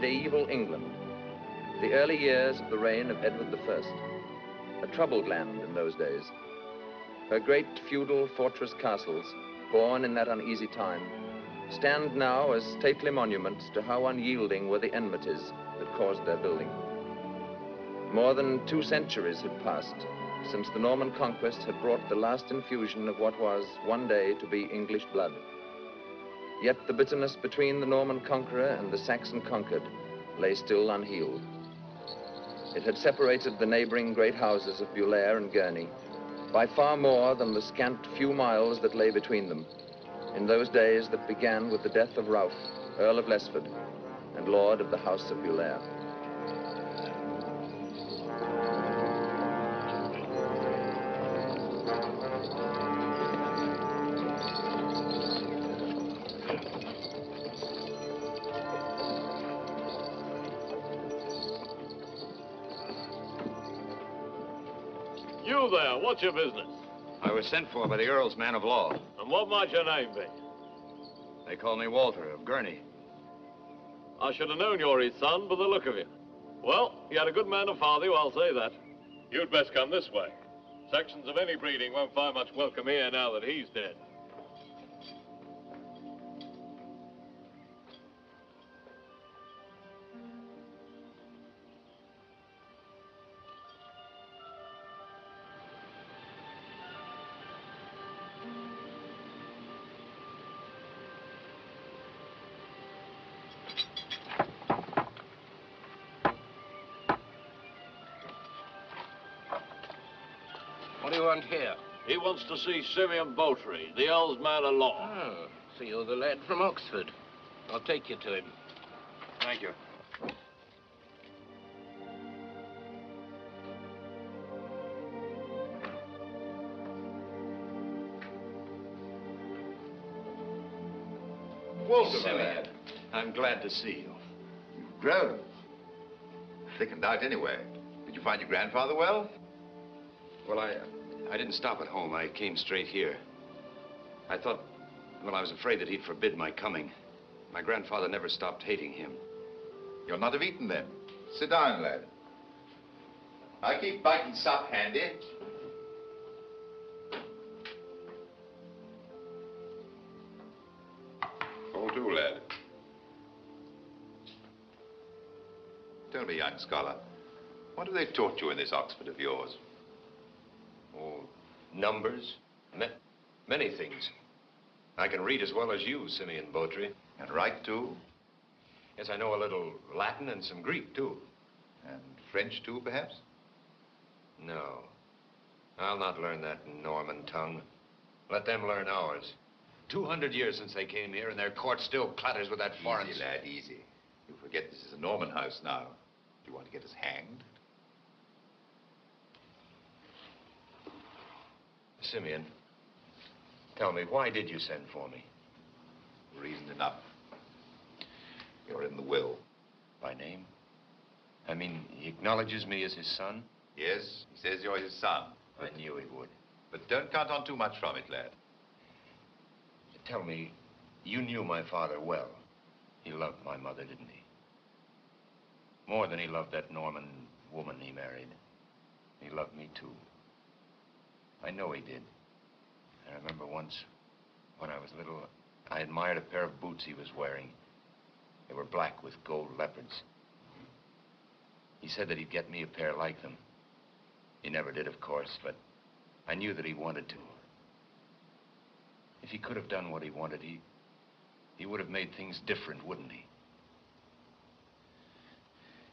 medieval England, the early years of the reign of Edward I, a troubled land in those days. Her great feudal fortress castles, born in that uneasy time, stand now as stately monuments to how unyielding were the enmities that caused their building. More than 2 centuries had passed since the Norman conquest had brought the last infusion of what was one day to be English blood. Yet the bitterness between the Norman conqueror and the Saxon conquered lay still unhealed. It had separated the neighboring great houses of Bulair and Gurney by far more than the scant few miles that lay between them, in those days that began with the death of Ralph, Earl of Lesford, and Lord of the House of Bulair. You there, what's your business? I was sent for by the Earl's man of law. And what might your name be? They call me Walter of Gurney. I should have known you're his son by the look of you. Well, you had a good man to father you, I'll say that. You'd best come this way. Saxons of any breeding won't find much welcome here now that he's dead. What do you want here? He wants to see Simeon Botry, the Earl's man of law. Oh, so you're the lad from Oxford. I'll take you to him. Thank you. Walter, Simeon, I'm glad to see you. You've grown. Thickened out anyway. Did you find your grandfather well? Well, I didn't stop at home. I came straight here. I thought, well, I was afraid that he'd forbid my coming. My grandfather never stopped hating him. You're not of Eton then. Sit down, lad. I keep bite and sup handy. Fall to, lad. Tell me, young scholar, what have they taught you in this Oxford of yours? Oh, numbers, many things. I can read as well as you, Simeon Botry. And write, too? Yes, I know a little Latin and some Greek, too. And French, too, perhaps? No. I'll not learn that Norman tongue. Let them learn ours. 200 years since they came here, and their court still clatters with that foreign... Easy, lad, easy. You forget this is a Norman house now. Do you want to get us hanged? Simeon, tell me, why did you send for me? Reason enough. You're in the will. By name? I mean, he acknowledges me as his son? Yes, he says you're his son. I knew he would. But don't count on too much from it, lad. Tell me, you knew my father well. He loved my mother, didn't he? More than he loved that Norman woman he married. He loved me, too. I know he did. I remember once, when I was little, I admired a pair of boots he was wearing. They were black with gold leopards. He said that he'd get me a pair like them. He never did, of course, but I knew that he wanted to. If he could have done what he wanted, he would have made things different, wouldn't he?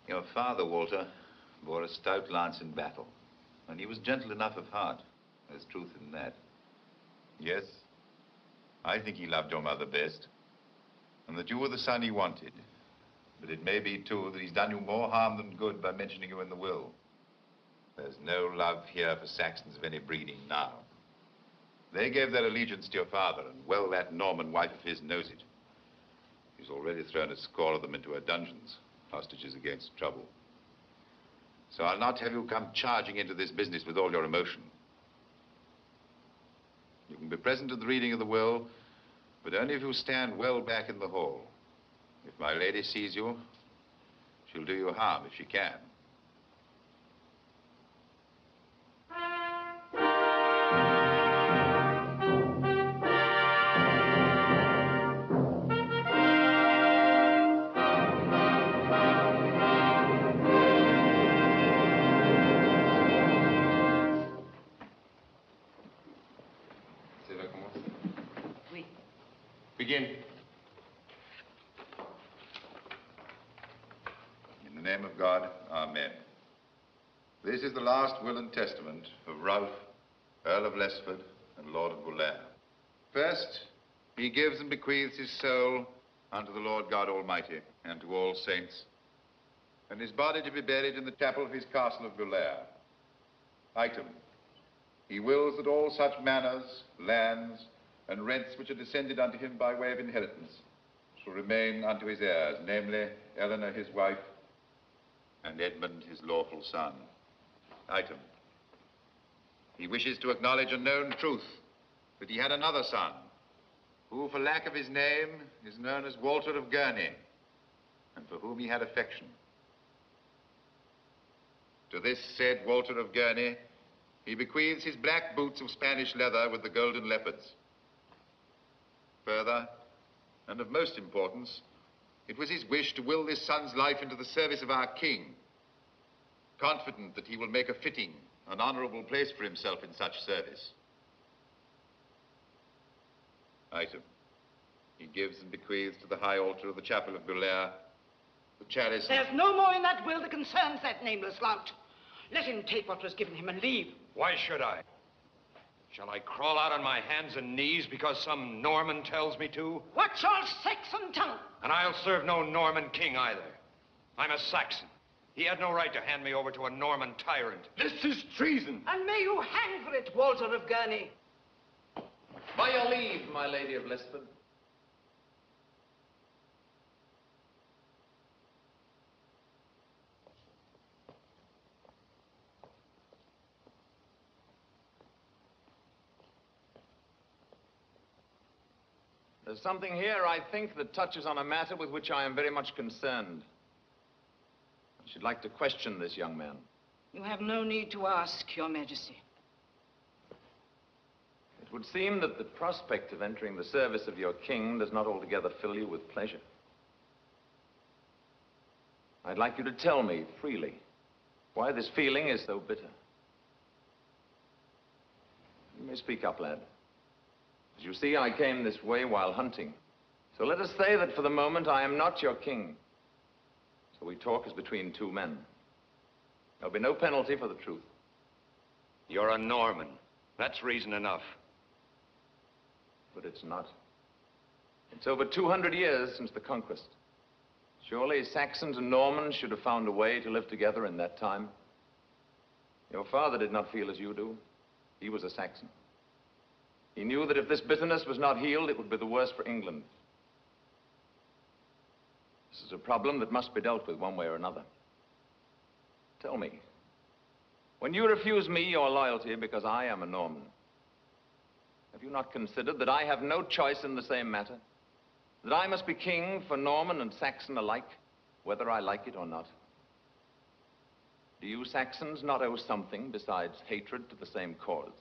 Your father, Walter, bore a stout lance in battle, and he was gentle enough of heart. There's truth in that. Yes, I think he loved your mother best, and that you were the son he wanted. But it may be, too, that he's done you more harm than good by mentioning you in the will. There's no love here for Saxons of any breeding now. They gave their allegiance to your father, and well, that Norman wife of his knows it. He's already thrown a score of them into her dungeons, hostages against trouble. So I'll not have you come charging into this business with all your emotion. You can be present at the reading of the will, but only if you stand well back in the hall. If my lady sees you, She'll do you harm if she can. Begin. In the name of God, amen. This is the last will and testament of Ralph, Earl of Lesford and Lord of Bulair. First, he gives and bequeaths his soul unto the Lord God Almighty and to all saints, and his body to be buried in the chapel of his castle of Bulair. Item, he wills that all such manors, lands, and rents which are descended unto him by way of inheritance shall remain unto his heirs, namely, Eleanor his wife, and Edmund his lawful son. Item, he wishes to acknowledge a known truth, that he had another son, who for lack of his name is known as Walter of Gurney, and for whom he had affection. To this said Walter of Gurney, he bequeaths his black boots of Spanish leather with the golden leopards. Further, and of most importance, it was his wish to will this son's life into the service of our king, confident that he will make a fitting and honorable place for himself in such service. Item, he gives and bequeaths to the high altar of the chapel of Bulair the chalice. There's no more in that will that concerns that nameless lout. Let him take what was given him and leave. Why should I? Shall I crawl out on my hands and knees because some Norman tells me to? Watch your Saxon tongue. And I'll serve no Norman king either. I'm a Saxon. He had no right to hand me over to a Norman tyrant. This is treason. And may you hang for it, Walter of Gurney. By your leave, my lady of Lesford. There's something here, I think, that touches on a matter with which I am very much concerned. I should like to question this young man. You have no need to ask, Your Majesty. It would seem that the prospect of entering the service of your king does not altogether fill you with pleasure. I'd like you to tell me freely why this feeling is so bitter. You may speak up, lad. As you see, I came this way while hunting. So let us say that for the moment I am not your king. So we talk as between two men. There'll be no penalty for the truth. You're a Norman. That's reason enough. But it's not. It's over 200 years since the conquest. Surely Saxons and Normans should have found a way to live together in that time. Your father did not feel as you do. He was a Saxon. He knew that if this bitterness was not healed, it would be the worse for England. This is a problem that must be dealt with one way or another. Tell me, when you refuse me your loyalty because I am a Norman, have you not considered that I have no choice in the same matter? That I must be king for Norman and Saxon alike, whether I like it or not? Do you Saxons not owe something besides hatred to the same cause?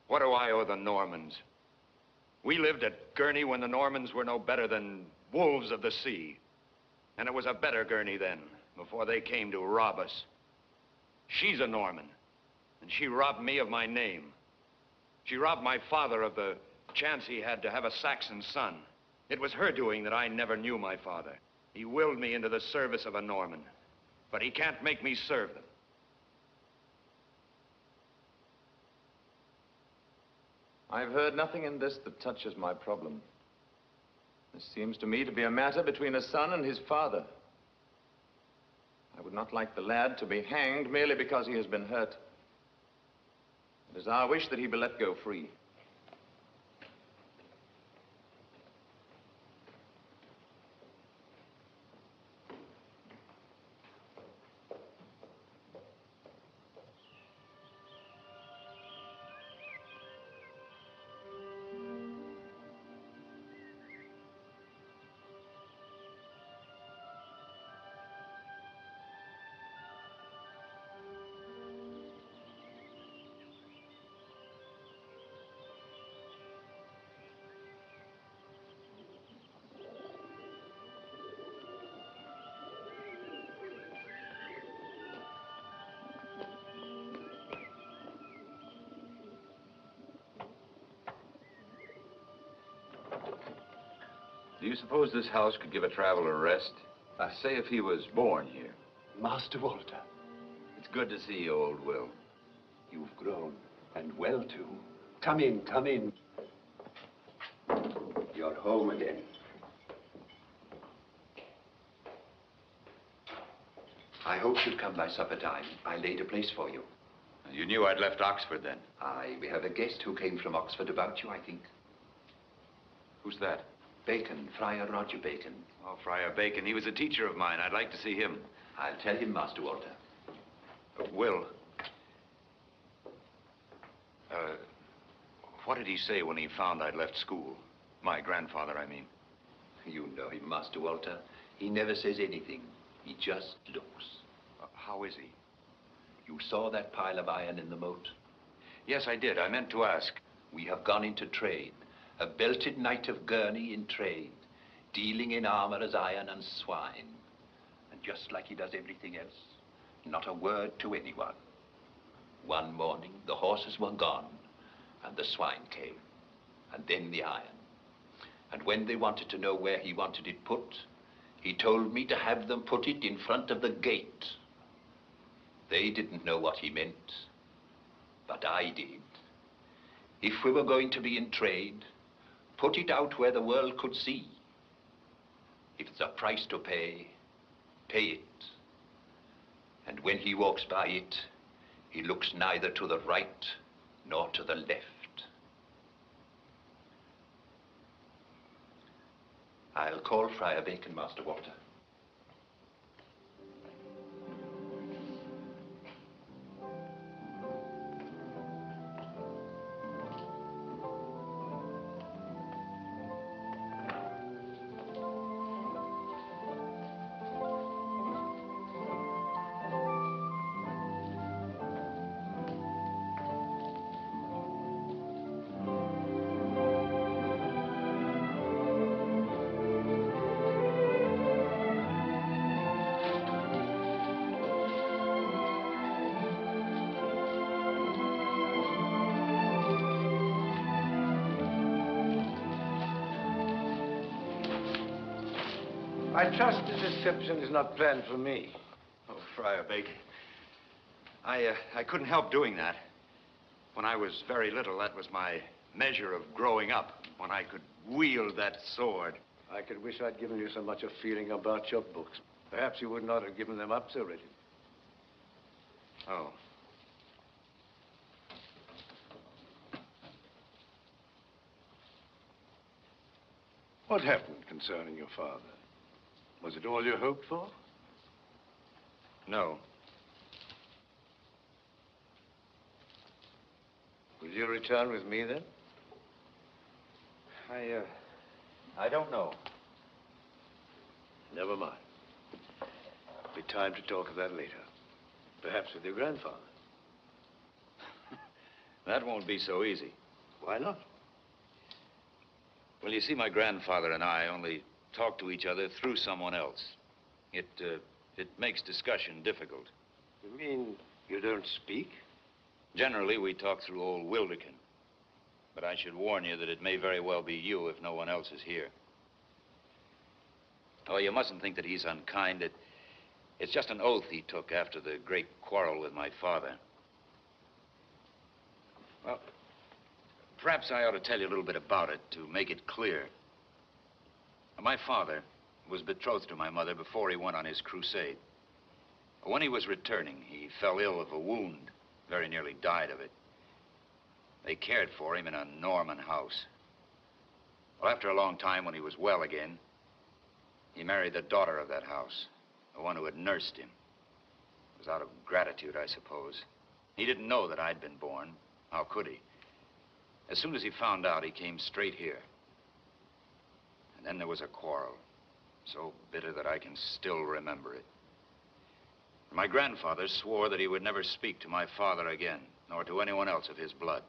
What do I owe the Normans? We lived at Gurney when the Normans were no better than wolves of the sea. And it was a better Gurney then, before they came to rob us. She's a Norman, and she robbed me of my name. She robbed my father of the chance he had to have a Saxon son. It was her doing that I never knew my father. He willed me into the service of a Norman, but he can't make me serve them. I've heard nothing in this that touches my problem. This seems to me to be a matter between a son and his father. I would not like the lad to be hanged merely because he has been hurt. It is our wish that he be let go free. Do you suppose this house could give a traveler rest? Say if he was born here. Master Walter, It's good to see you, old Will. you've grown, and well too. Come in, come in. You're home again. I hoped you'd come by supper time. I laid a place for you. You knew I'd left Oxford then. Aye, we have a guest who came from Oxford about you, I think. Who's that? Bacon, Friar Roger Bacon. Oh, Friar Bacon. He was a teacher of mine. I'd like to see him. I'll tell him, Master Walter. Will. What did he say when he found I'd left school? My grandfather, I mean. You know him, Master Walter. He never says anything. He just looks. How is he? You saw that pile of iron in the moat? Yes, I did. I meant to ask. We have gone into trade. A belted knight of Gurney in trade, dealing in armor as iron and swine. And just like he does everything else, not a word to anyone. One morning, the horses were gone, and the swine came, and then the iron. And when they wanted to know where he wanted it put, he told me to have them put it in front of the gate. They didn't know what he meant, but I did. If we were going to be in trade, put it out where the world could see. If it's a price to pay, pay it. And when he walks by it, he looks neither to the right nor to the left. I'll call Friar Bacon, Master Walter. I trust this reception is not planned for me. Oh, Friar Bacon. I couldn't help doing that. When I was very little, that was my measure of growing up, when I could wield that sword. I could wish I'd given you so much a feeling about your books. Perhaps you would not have given them up so readily. Oh. What happened concerning your father? Was it all you hoped for? No. Will you return with me, then? I don't know. Never mind. Be time to talk of that later. Perhaps with your grandfather. That won't be so easy. Why not? Well, you see, my grandfather and I only talk to each other through someone else. It makes discussion difficult. You mean you don't speak? Generally, we talk through old Wilderkin. But I should warn you that it may very well be you if no one else is here. Oh, you mustn't think that he's unkind. It's just an oath he took after the great quarrel with my father. Well, perhaps I ought to tell you a little bit about it to make it clear. My father was betrothed to my mother before he went on his crusade. When he was returning, he fell ill of a wound, very nearly died of it. They cared for him in a Norman house. Well, after a long time, when he was well again, he married the daughter of that house, the one who had nursed him. It was out of gratitude, I suppose. He didn't know that I'd been born. How could he? As soon as he found out, he came straight here. And then there was a quarrel, so bitter that I can still remember it. My grandfather swore that he would never speak to my father again, nor to anyone else of his blood.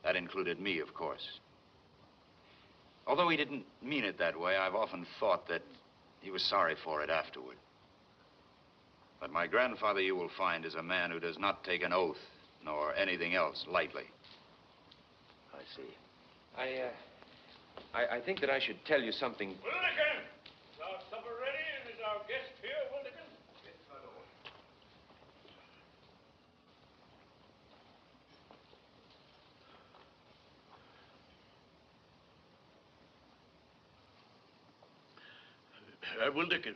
That included me, of course. Although he didn't mean it that way, I've often thought that he was sorry for it afterward. But my grandfather, you will find, is a man who does not take an oath, nor anything else, lightly. I see. I think that I should tell you something. Wilderkin! Is our supper ready and is our guest here, Wilderkin? Yes, my lord. Wilderkin,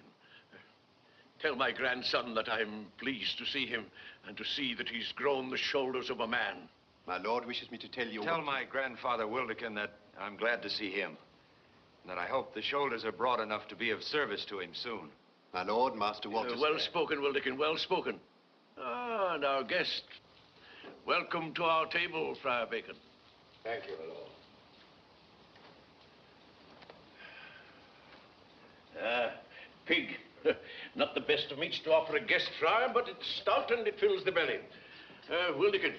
tell my grandson that I'm pleased to see him and to see that he's grown the shoulders of a man. My lord wishes me to tell you... Tell my grandfather Wilderkin that I'm glad to see him. And that I hope the shoulders are broad enough to be of service to him soon. My lord, Master Walter... Well spoken, Wilderkin, well spoken. Ah, and our guest. Welcome to our table, Friar Bacon. Thank you, my lord. Pig. Not the best of meats to offer a guest, Friar, but it's stout and it fills the belly. Wilderkin,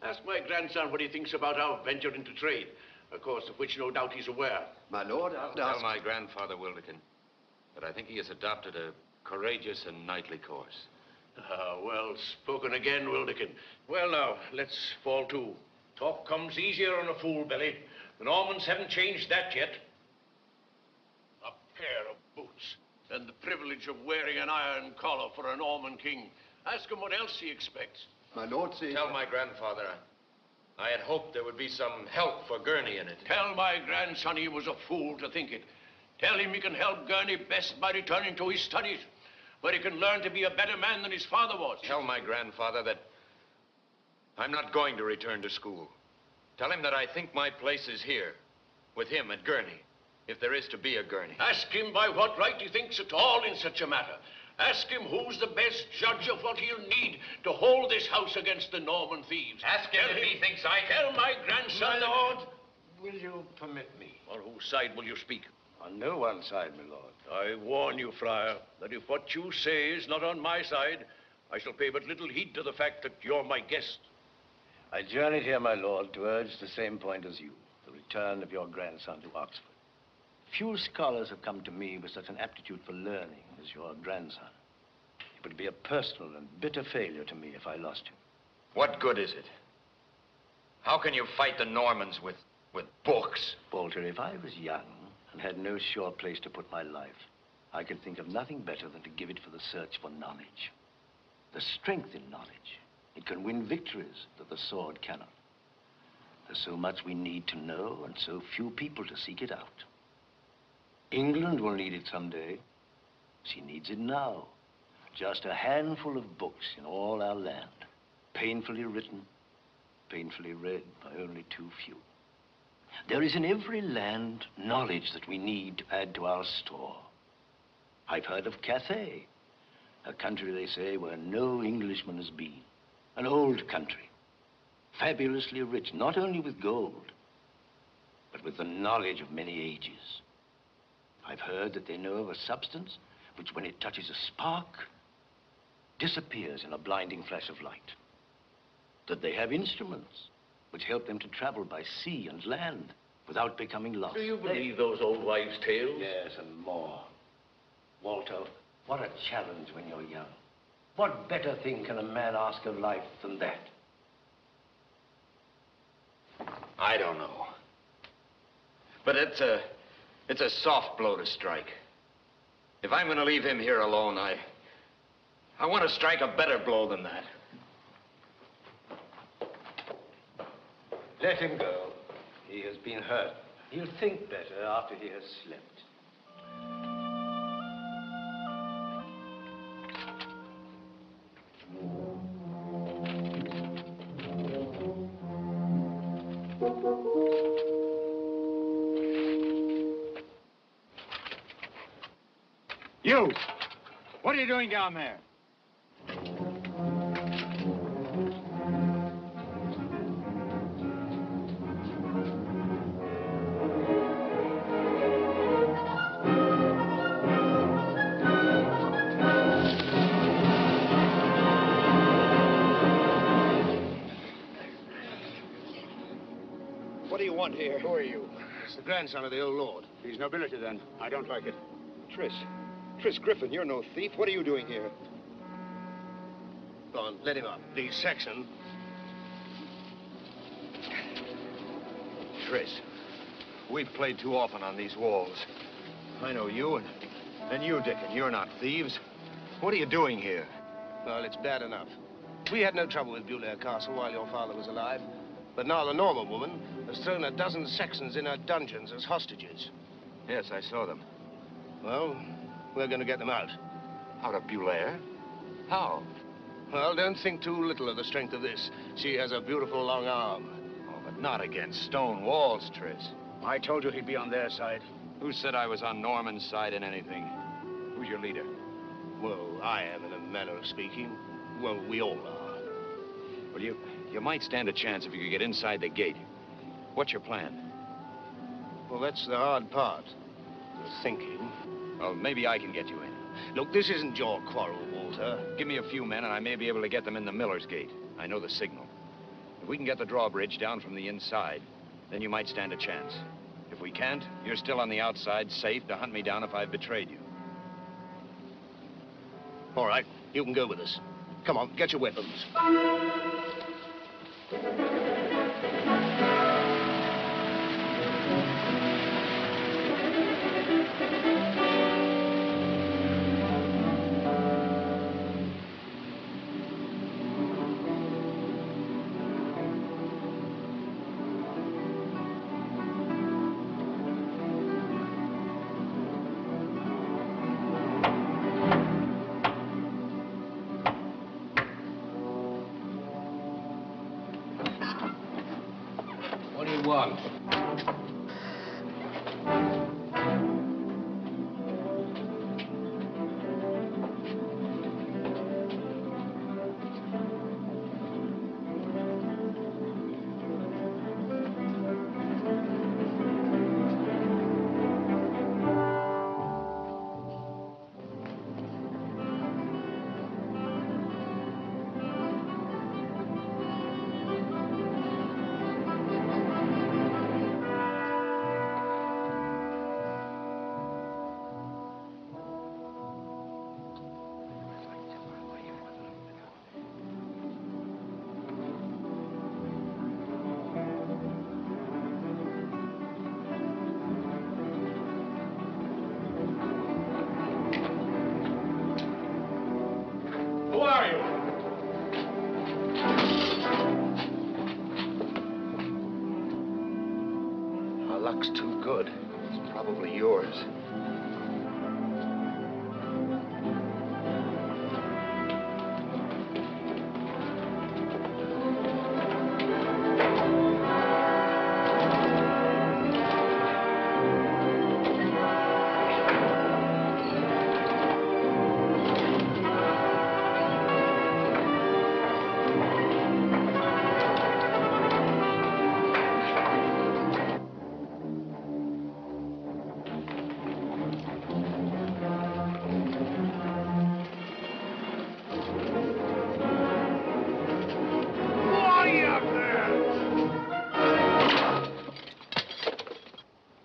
ask my grandson what he thinks about our venture into trade, of course, of which no doubt he's aware. My lord, I'll Tell my grandfather Wilderkin that I think he has adopted a courageous and knightly course. Well spoken again, Wilderkin. Well, now, let's fall to. Talk comes easier on a full belly. The Normans haven't changed that yet. A pair of boots and the privilege of wearing an iron collar for a Norman king. Ask him what else he expects. My lord says... Tell my grandfather I had hoped there would be some help for Gurney in it. Tell my grandson he was a fool to think it. Tell him he can help Gurney best by returning to his studies, where he can learn to be a better man than his father was. Tell my grandfather that I'm not going to return to school. Tell him that I think my place is here, with him at Gurney, if there is to be a Gurney. Ask him by what right he thinks at all in such a matter. Ask him who's the best judge of what he'll need to hold this house against the Norman thieves. Ask him if he thinks I can. Tell my grandson... My lord, will you permit me? On whose side will you speak? On no one side, my lord. I warn you, Friar, that if what you say is not on my side, I shall pay but little heed to the fact that you're my guest. I journeyed here, my lord, to urge the same point as you, the return of your grandson to Oxford. Few scholars have come to me with such an aptitude for learning as your grandson. It would be a personal and bitter failure to me if I lost him. What good is it? How can you fight the Normans with books? Walter, if I was young and had no sure place to put my life, I could think of nothing better than to give it for the search for knowledge. The strength in knowledge. It can win victories that the sword cannot. There's so much we need to know and so few people to seek it out. England will need it someday. She needs it now. Just a handful of books in all our land. Painfully written, painfully read by only too few. There is in every land knowledge that we need to add to our store. I've heard of Cathay, a country, they say, where no Englishman has been. An old country, fabulously rich, not only with gold, but with the knowledge of many ages. I've heard that they know of a substance which, when it touches a spark, disappears in a blinding flash of light. That they have instruments which help them to travel by sea and land without becoming lost. Do you believe those old wives' tales? Yes, and more. Walter, what a challenge when you're young. What better thing can a man ask of life than that? I don't know. But it's a soft blow to strike. If I'm going to leave him here alone, I want to strike a better blow than that. Let him go. He has been hurt. He'll think better after he has slept. You! What are you doing down there? What do you want here? Who are you? It's the grandson of the old lord. He's nobility, then. I don't like it. Tris Griffin, you're no thief. What are you doing here? Go on, let him up. The Saxon. Tris, We've played too often on these walls. I know you, and you, Dickon. You're not thieves. What are you doing here? Well, it's bad enough. We had no trouble with Bulair Castle while your father was alive. But now the Norman woman has thrown a dozen Saxons in her dungeons as hostages. Yes, I saw them. Well, we're going to get them out. Out of Bulair? How? Well, don't think too little of the strength of this. She has a beautiful long arm. Oh, but not against stone walls, Tris. I told you he'd be on their side. Who said I was on Norman's side in anything? Who's your leader? Well, I am, in a manner of speaking. Well, we all are. Well, you might stand a chance if you could get inside the gate. What's your plan? Well, that's the hard part. The thinking. Well, maybe I can get you in. Look, this isn't your quarrel, Walter. Give me a few men, and I may be able to get them in the Miller's Gate. I know the signal. If we can get the drawbridge down from the inside, then you might stand a chance. If we can't, you're still on the outside, safe to hunt me down if I've betrayed you. All right, you can go with us. Come on, get your weapons. What do you want? Who are you? Our luck's too good. It's probably yours.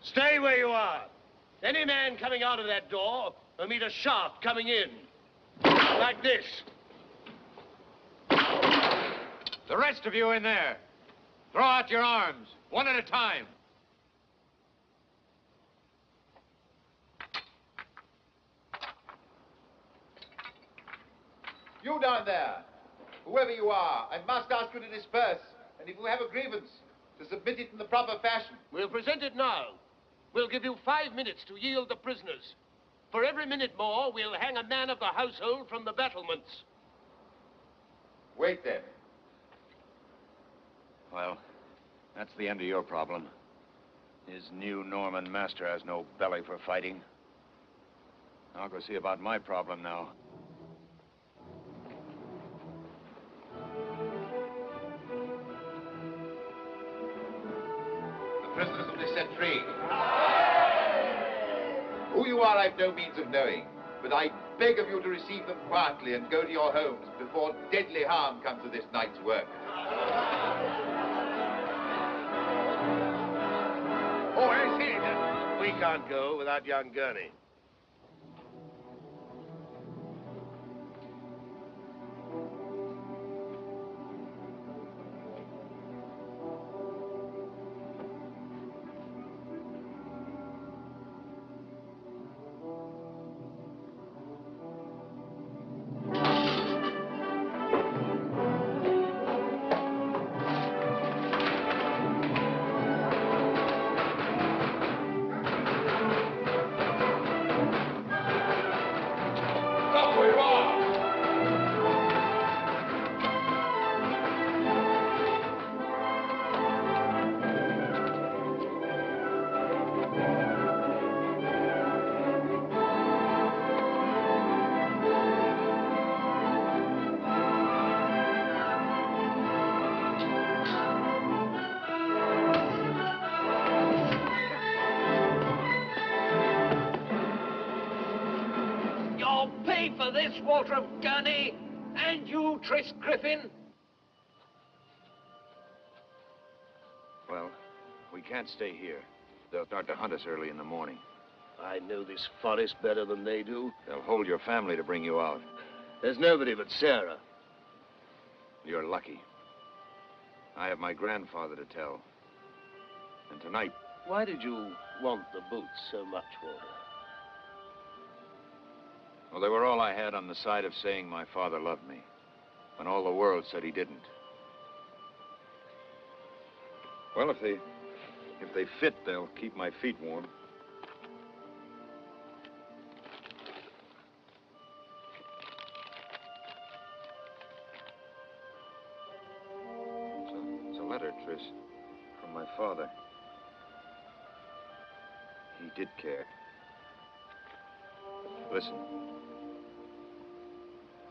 Stay where you are. Any man coming out of that door will meet a shaft coming in. Like this. The rest of you in there, throw out your arms, one at a time. You down there, whoever you are, I must ask you to disperse. And if you have a grievance, to submit it in the proper fashion. We'll present it now. We'll give you 5 minutes to yield the prisoners. For every minute more, we'll hang a man of the household from the battlements. Wait then. Well, that's the end of your problem. His new Norman master has no belly for fighting. I'll go see about my problem now. The prisoners will be set free. Who you are, I've no means of knowing, but I beg of you to receive them quietly and go to your homes before deadly harm comes to this night's work. Oh, I see. We can't go without young Gurney. for this, Walter of Gurney? And you, Tris Griffin? Well, we can't stay here. They'll start to hunt us early in the morning. I know this forest better than they do. They'll hold your family to bring you out. There's nobody but Sarah. You're lucky. I have my grandfather to tell. And tonight... Why did you want the boots so much, Walter? Well, they were all I had on the side of saying my father loved me, when all the world said he didn't. Well, if they fit, they'll keep my feet warm. It's a letter, Tris, from my father. He did care. Listen.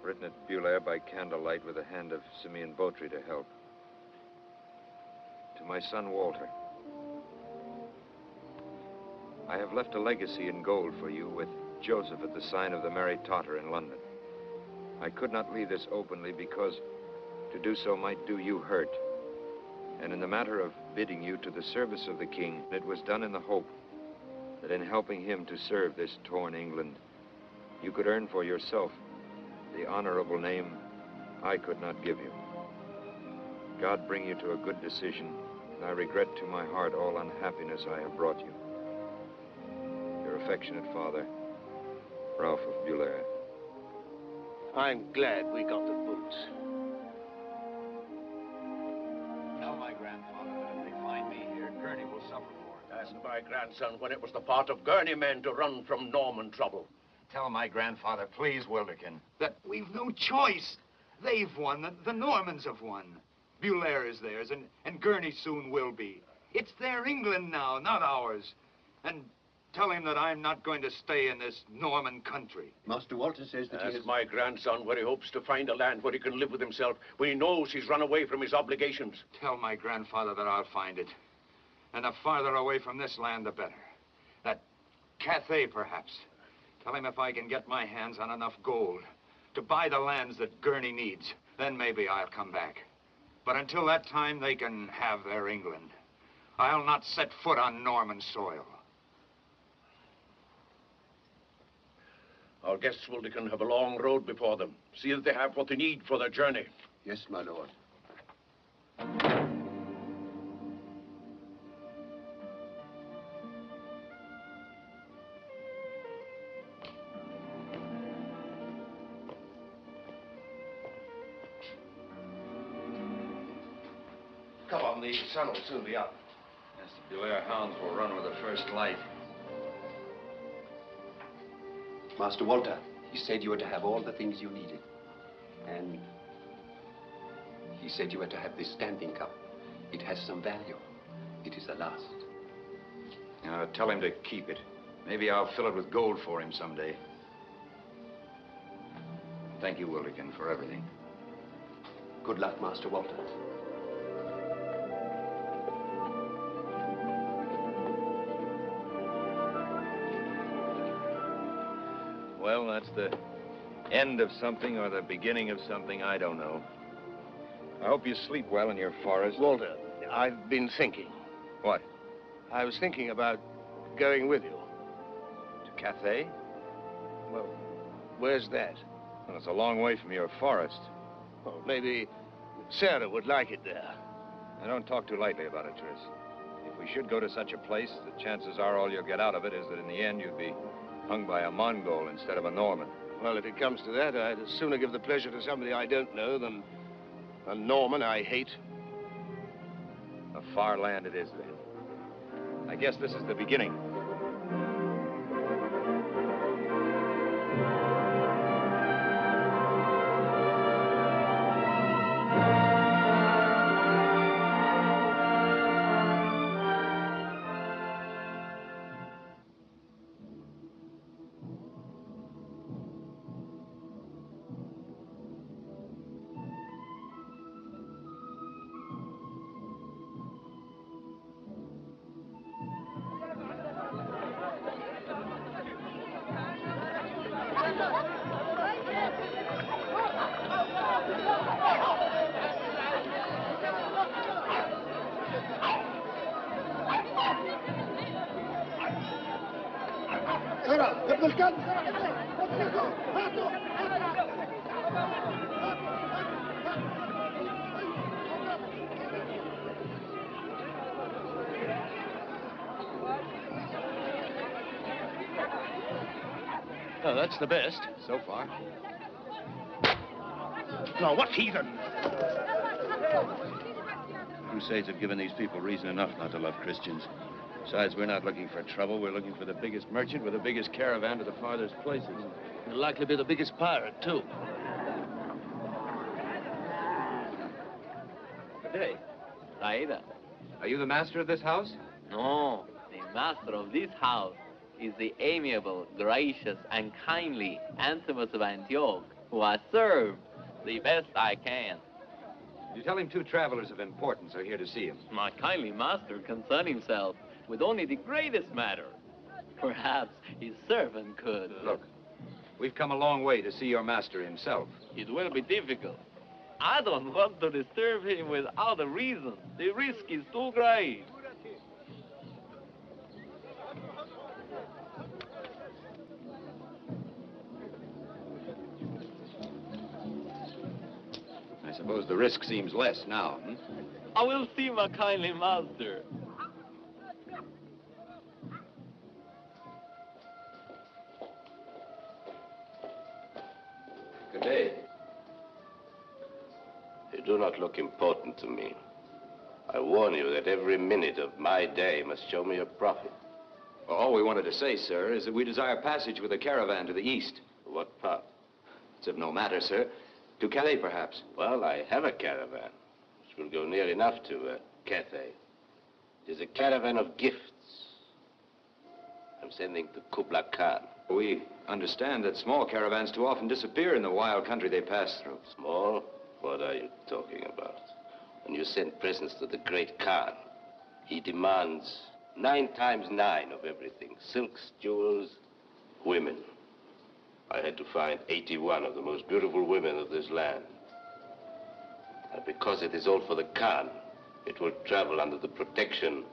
Written at Bulair by candlelight with the hand of Simeon Beautry to help. To my son, Walter. I have left a legacy in gold for you with Joseph at the sign of the Mary Totter in London. I could not leave this openly because to do so might do you hurt. And in the matter of bidding you to the service of the king, it was done in the hope that in helping him to serve this torn England, you could earn for yourself the honorable name I could not give you. God bring you to a good decision, and I regret to my heart all unhappiness I have brought you. Your affectionate father, Ralph of Bulair. I'm glad we got the boots. Tell my grandfather that if they find me here, Gurney will suffer for it. Ask my grandson when it was the part of Gurney men to run from Norman trouble. Tell my grandfather, please, Wilderkin. That we've no choice. They've won. The Normans have won. Bulair is theirs, and Gurney soon will be. It's their England now, not ours. And tell him that I'm not going to stay in this Norman country. Master Walter says that Ask my grandson where he hopes to find a land where he can live with himself, when he knows he's run away from his obligations. Tell my grandfather that I'll find it. And the farther away from this land, the better. That Cathay, perhaps. Tell him if I can get my hands on enough gold to buy the lands that Gurney needs, then maybe I'll come back. But until that time, they can have their England. I'll not set foot on Norman soil. Our guests, Wilderkin, have a long road before them. See that they have what they need for their journey. Yes, my lord. Come on, the sun will soon be up. Yes, the Bulair hounds will run with the first light. Master Walter, he said you were to have all the things you needed. And he said you were to have this standing cup. It has some value. It is the last. Tell him to keep it. Maybe I'll fill it with gold for him someday. Thank you, Wilderkin, for everything. Good luck, Master Walter. Well, that's the end of something or the beginning of something, I don't know. I hope you sleep well in your forest. Walter, I've been thinking. What? I was thinking about going with you. To Cathay? Well, where's that? Well, it's a long way from your forest. Well, maybe Sarah would like it there. I don't talk too lightly about it, Tris. If we should go to such a place, the chances are all you'll get out of it is that in the end you'd be hung by a Mongol instead of a Norman. Well, if it comes to that, I'd as sooner give the pleasure to somebody I don't know than a Norman I hate. A far land it is, then. I guess this is the beginning. بسرعة ابن الكلب بسرعة هاتوا Oh, that's the best, so far. No, what heathen? Crusades have given these people reason enough not to love Christians. Besides, we're not looking for trouble. We're looking for the biggest merchant with the biggest caravan to the farthest places. He'll likely be the biggest pirate, too. Good day. Saida. Are you the master of this house? No, the master of this house is the amiable, gracious, and kindly Antimus of Antioch, who I serve the best I can. You tell him 2 travelers of importance are here to see him. My kindly master concern himself with only the greatest matter. Perhaps his servant could. Look, we've come a long way to see your master himself. It will be difficult. I don't want to disturb him without a reason. The risk is too great. I suppose the risk seems less now, I will see my kindly master. Good day. You do not look important to me. I warn you that every minute of my day must show me a profit. Well, all we wanted to say, sir, is that we desire passage with a caravan to the east. What part? It's of no matter, sir. To Calais, perhaps. Well, I have a caravan, which will go near enough to Cathay. It is a caravan of gifts. I'm sending to Kubla Khan. We understand that small caravans too often disappear in the wild country they pass through. Small? What are you talking about? When you send presents to the great Khan, he demands 9 times 9 of everything. Silks, jewels, women. I had to find 81 of the most beautiful women of this land. And because it is all for the Khan, it will travel under the protection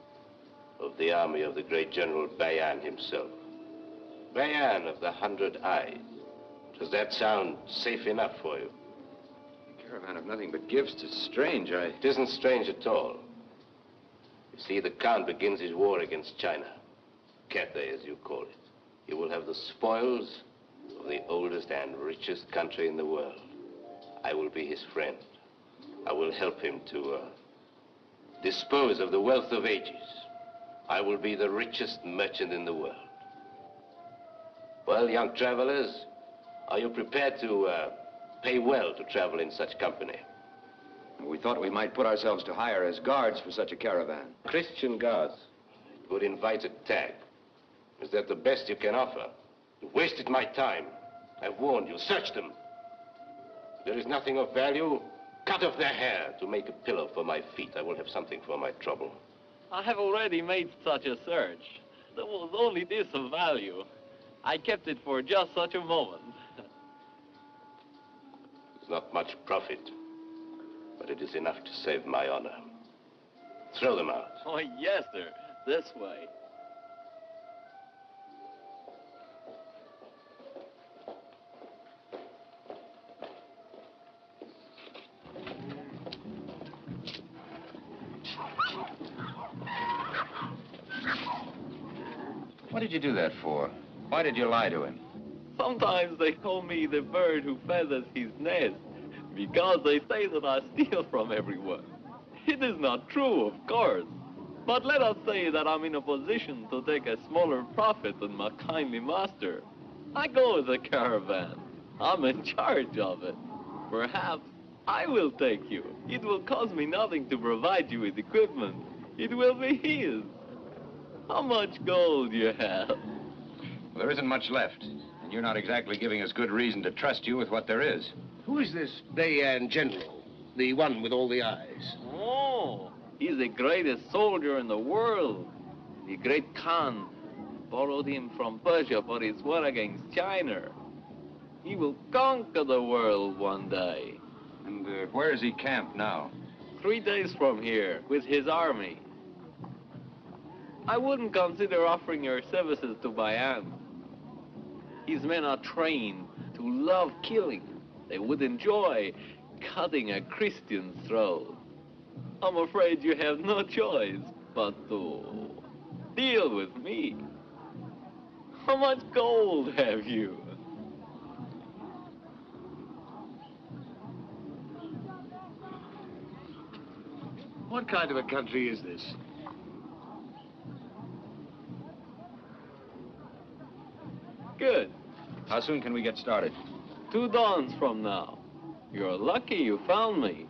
of the army of the great General Bayan himself. Bayan of the 100 Eyes. Does that sound safe enough for you? A caravan of nothing but gifts. It's strange. It isn't strange at all. You see, the Khan begins his war against China. Cathay, as you call it. He will have the spoils of the oldest and richest country in the world. I will be his friend. I will help him to dispose of the wealth of ages. I will be the richest merchant in the world. Well, young travelers, are you prepared to pay well to travel in such company? We thought we might put ourselves to hire as guards for such a caravan. Christian guards would invite a tag. Is that the best you can offer? You wasted my time. I've warned you. Search them. If there is nothing of value, cut off their hair to make a pillow for my feet. I will have something for my trouble. I have already made such a search. There was only this of value. I kept it for just such a moment. It's not much profit, but it is enough to save my honor. Throw them out. Oh, yes, sir. This way. What did you do that for? Why did you lie to him? Sometimes they call me the bird who feathers his nest, because they say that I steal from everyone. It is not true, of course. But let us say that I'm in a position to take a smaller profit than my kindly master. I go with the caravan. I'm in charge of it. Perhaps I will take you. It will cost me nothing to provide you with equipment. It will be his. How much gold you have? Well, there isn't much left. And you're not exactly giving us good reason to trust you with what there is. Who is this Bayan general? The one with all the eyes? Oh, he's the greatest soldier in the world. The great Khan borrowed him from Persia for his war against China. He will conquer the world one day. And where is he camped now? 3 days from here, with his army. I wouldn't consider offering your services to Bayan. His men are trained to love killing. They would enjoy cutting a Christian's throat. I'm afraid you have no choice but to deal with me. How much gold have you? What kind of a country is this? Good. How soon can we get started? 2 dawns from now. You're lucky you found me.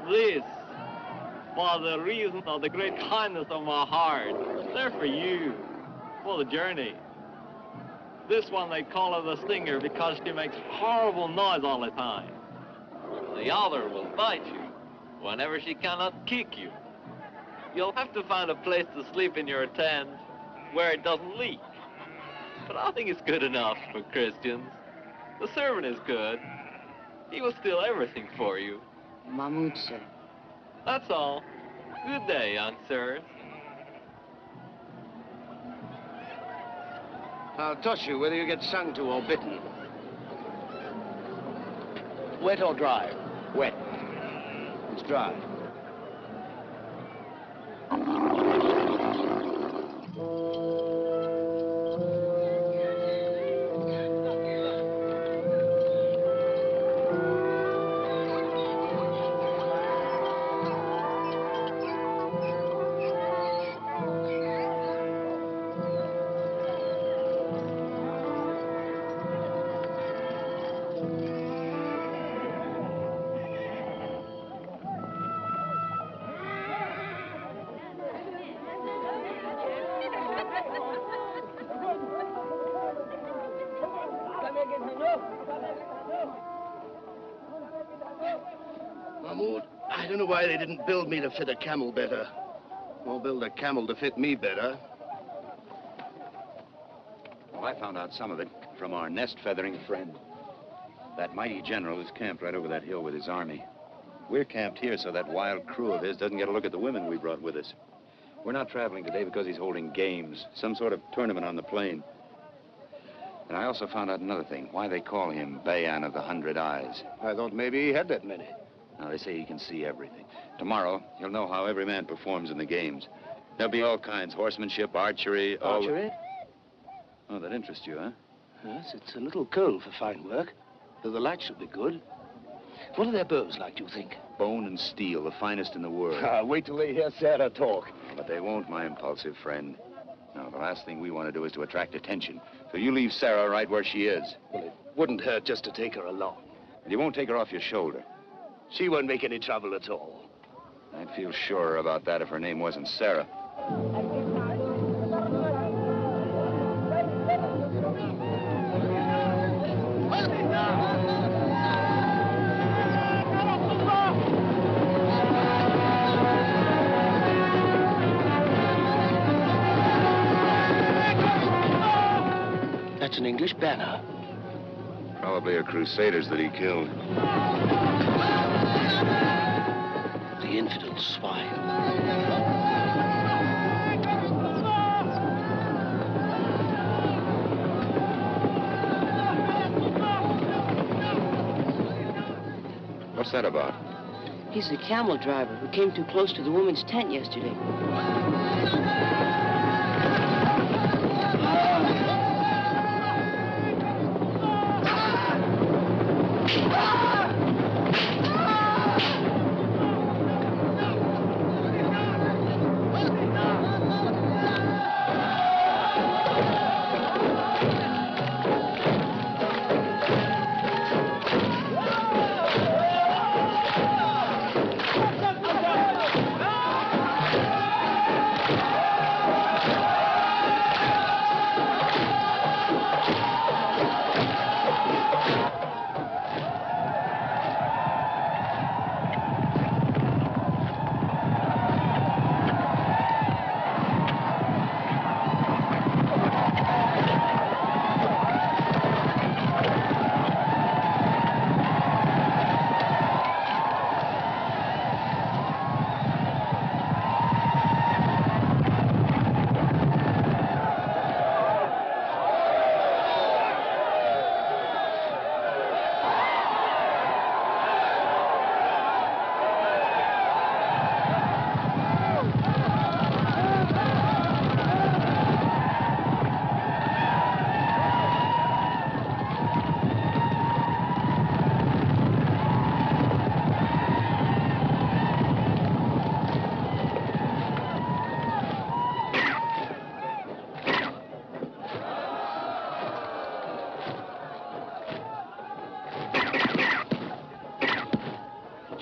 This, for the reason of the great kindness of my heart, they're for you, for the journey. This one they call her the Stinger because she makes horrible noise all the time. The other will bite you whenever she cannot kick you. You'll have to find a place to sleep in your tent where it doesn't leak. But I think it's good enough for Christians. The servant is good. He will steal everything for you. Mahmoud, sir. That's all. Good day, young sir. I'll toss you whether you get sung to or bitten. Wet or dry? Wet. It's dry. Mahmoud, I don't know why they didn't build me to fit a camel better. Or build a camel to fit me better. Well, I found out some of it from our nest-feathering friend. That mighty general is camped right over that hill with his army. We're camped here so that wild crew of his doesn't get a look at the women we brought with us. We're not traveling today because he's holding games, some sort of tournament on the plain. And I also found out another thing, why they call him Bayan of the 100 Eyes. I thought maybe he had that many. Now, they say he can see everything. Tomorrow, he'll know how every man performs in the games. There'll be all kinds, horsemanship, archery, Archery? Oh, that interests you, huh? Yes, it's a little cold for fine work, though the light should be good. What are their bows like, do you think? Bone and steel, the finest in the world. Wait till they hear Sarah talk. But they won't, my impulsive friend. No, the last thing we want to do is to attract attention. So you leave Sarah right where she is. Well, it wouldn't hurt just to take her along. And you won't take her off your shoulder. She won't make any trouble at all. I'd feel surer about that if her name wasn't Sarah. That's an English banner. Probably a Crusaders that he killed. The infidel swine. What's that about? He's the camel driver who came too close to the woman's tent yesterday.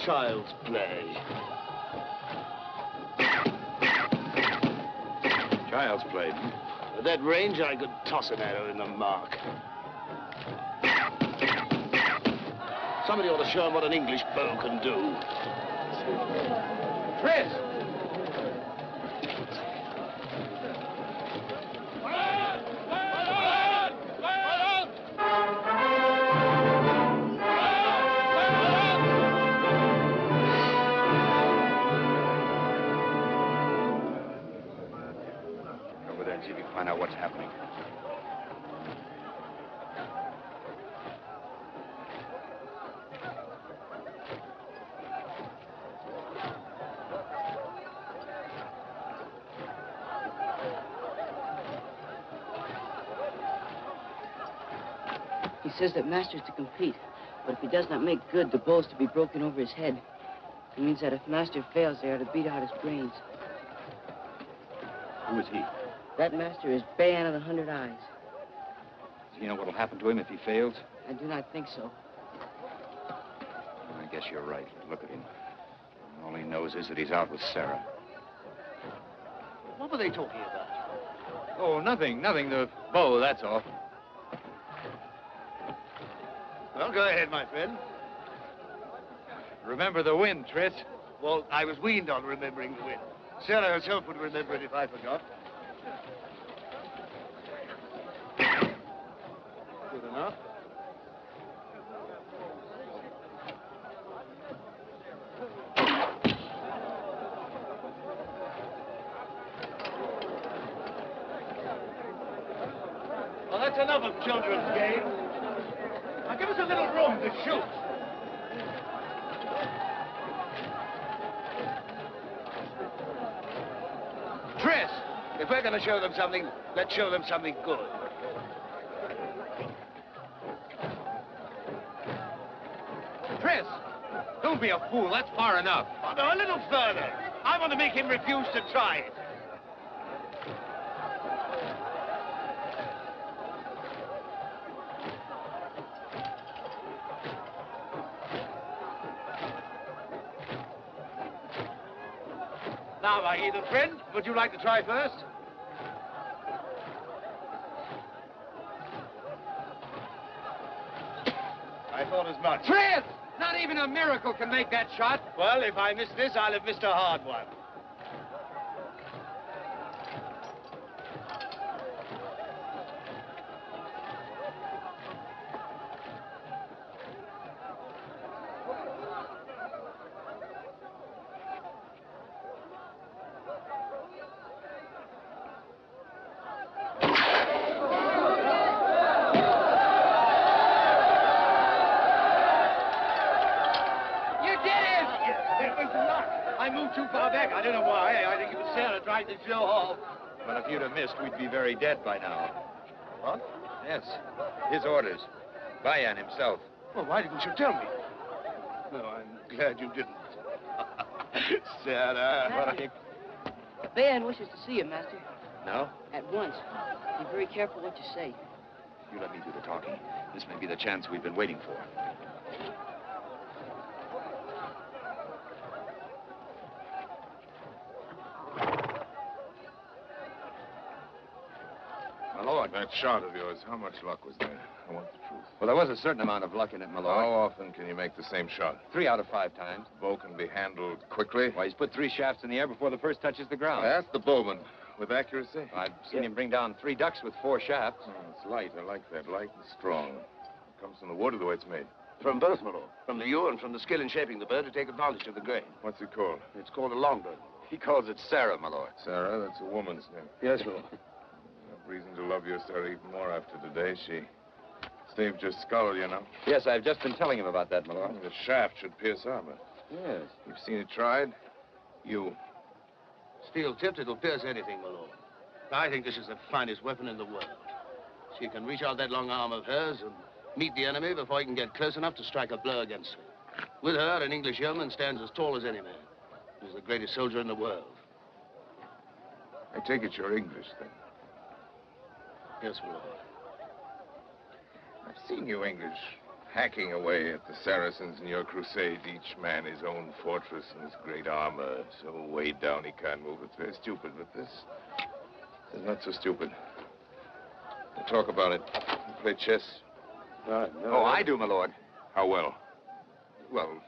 child's play. Child's play. At that range, I could toss an arrow in the mark. Somebody ought to show him what an English bow can do. Chris! Over there and see if you can find out what's happening. He says that Master's to compete, but if he does not make good, the bow's to be broken over his head. It means that if Master fails, they are to beat out his brains. Who is he? That Master is Bayan of the 100 Eyes. Does he know what will happen to him if he fails? I do not think so. I guess you're right. Look at him. All he knows is that he's out with Sarah. What were they talking about? Oh, nothing. The bow, that's all. Well, go ahead, my friend. Remember the wind, Tris. Well, I was weaned on remembering the wind. Sarah herself would remember it if I forgot. Good enough. Well, that's enough of children's games. Now, give us a little room to shoot. Tris, if we're going to show them something, let's show them something good. Tris! Don't be a fool. That's far enough. Oh, no, a little further. I want to make him refuse to try it. Now, my heathen friend, would you like to try first? I thought as much. Tris! Not even a miracle can make that shot. Well, if I miss this, I'll have missed a hard one. Too far back. I don't know why. I think it was Sarah trying to show off. But if you'd have missed, we'd be very dead by now. What? Yes. His orders. Bayan himself. Well, why didn't you tell me? No, I'm glad you didn't. Sarah. Bayan wishes to see you, Master. No? At once. Be very careful what you say. You let me do the talking. This may be the chance we've been waiting for. My lord, that shot of yours, how much luck was there? I want the truth. Well, there was a certain amount of luck in it, my lord. How often can you make the same shot? 3 out of 5 times. The bow can be handled quickly? Why, he's put 3 shafts in the air before the first touches the ground. That's the bowman. With accuracy? I've seen him bring down 3 ducks with 4 shafts. Oh, it's light. I like that. Light and strong. It comes from the wood or the way it's made? From both, my lord. From the ewe and from the skill in shaping the bird to take advantage of the grain. What's it called? It's called a longbow. He calls it Sarah, my lord. Sarah? That's a woman's name. Yes, lord. Reason to love your Sarah even more after today. She staved your skull, you know. Yes, I've just been telling him about that, my lord. The shaft should pierce armor. Yes. You've seen it tried? You. Steel tipped, it'll pierce anything, my lord. I think this is the finest weapon in the world. She can reach out that long arm of hers and meet the enemy before he can get close enough to strike a blow against her. With her, an English yeoman stands as tall as any man. He's the greatest soldier in the world. I take it you're English, then. Yes, my lord. I've seen you English hacking away at the Saracens in your crusades, each man his own fortress and his great armor, so weighed down he can't move. It's very stupid, but this is not so stupid. We'll talk about it. You play chess? No, oh, I do, my lord. How well? Well,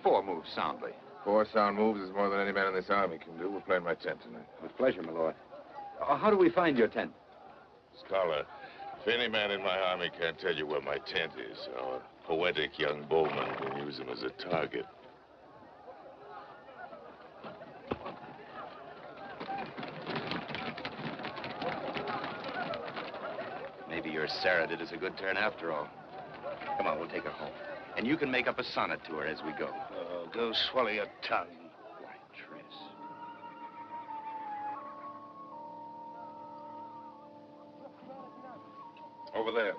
4 moves soundly. 4 sound moves is more than any man in this army can do. We'll play in my tent tonight. With pleasure, my lord. How do we find your tent? Scholar, if any man in my army can't tell you where my tent is, our poetic young bowman can use him as a target. Maybe your Sarah did us a good turn after all. Come on, we'll take her home. And you can make up a sonnet to her as we go. Oh, go swallow your tongue. White dress. Over there.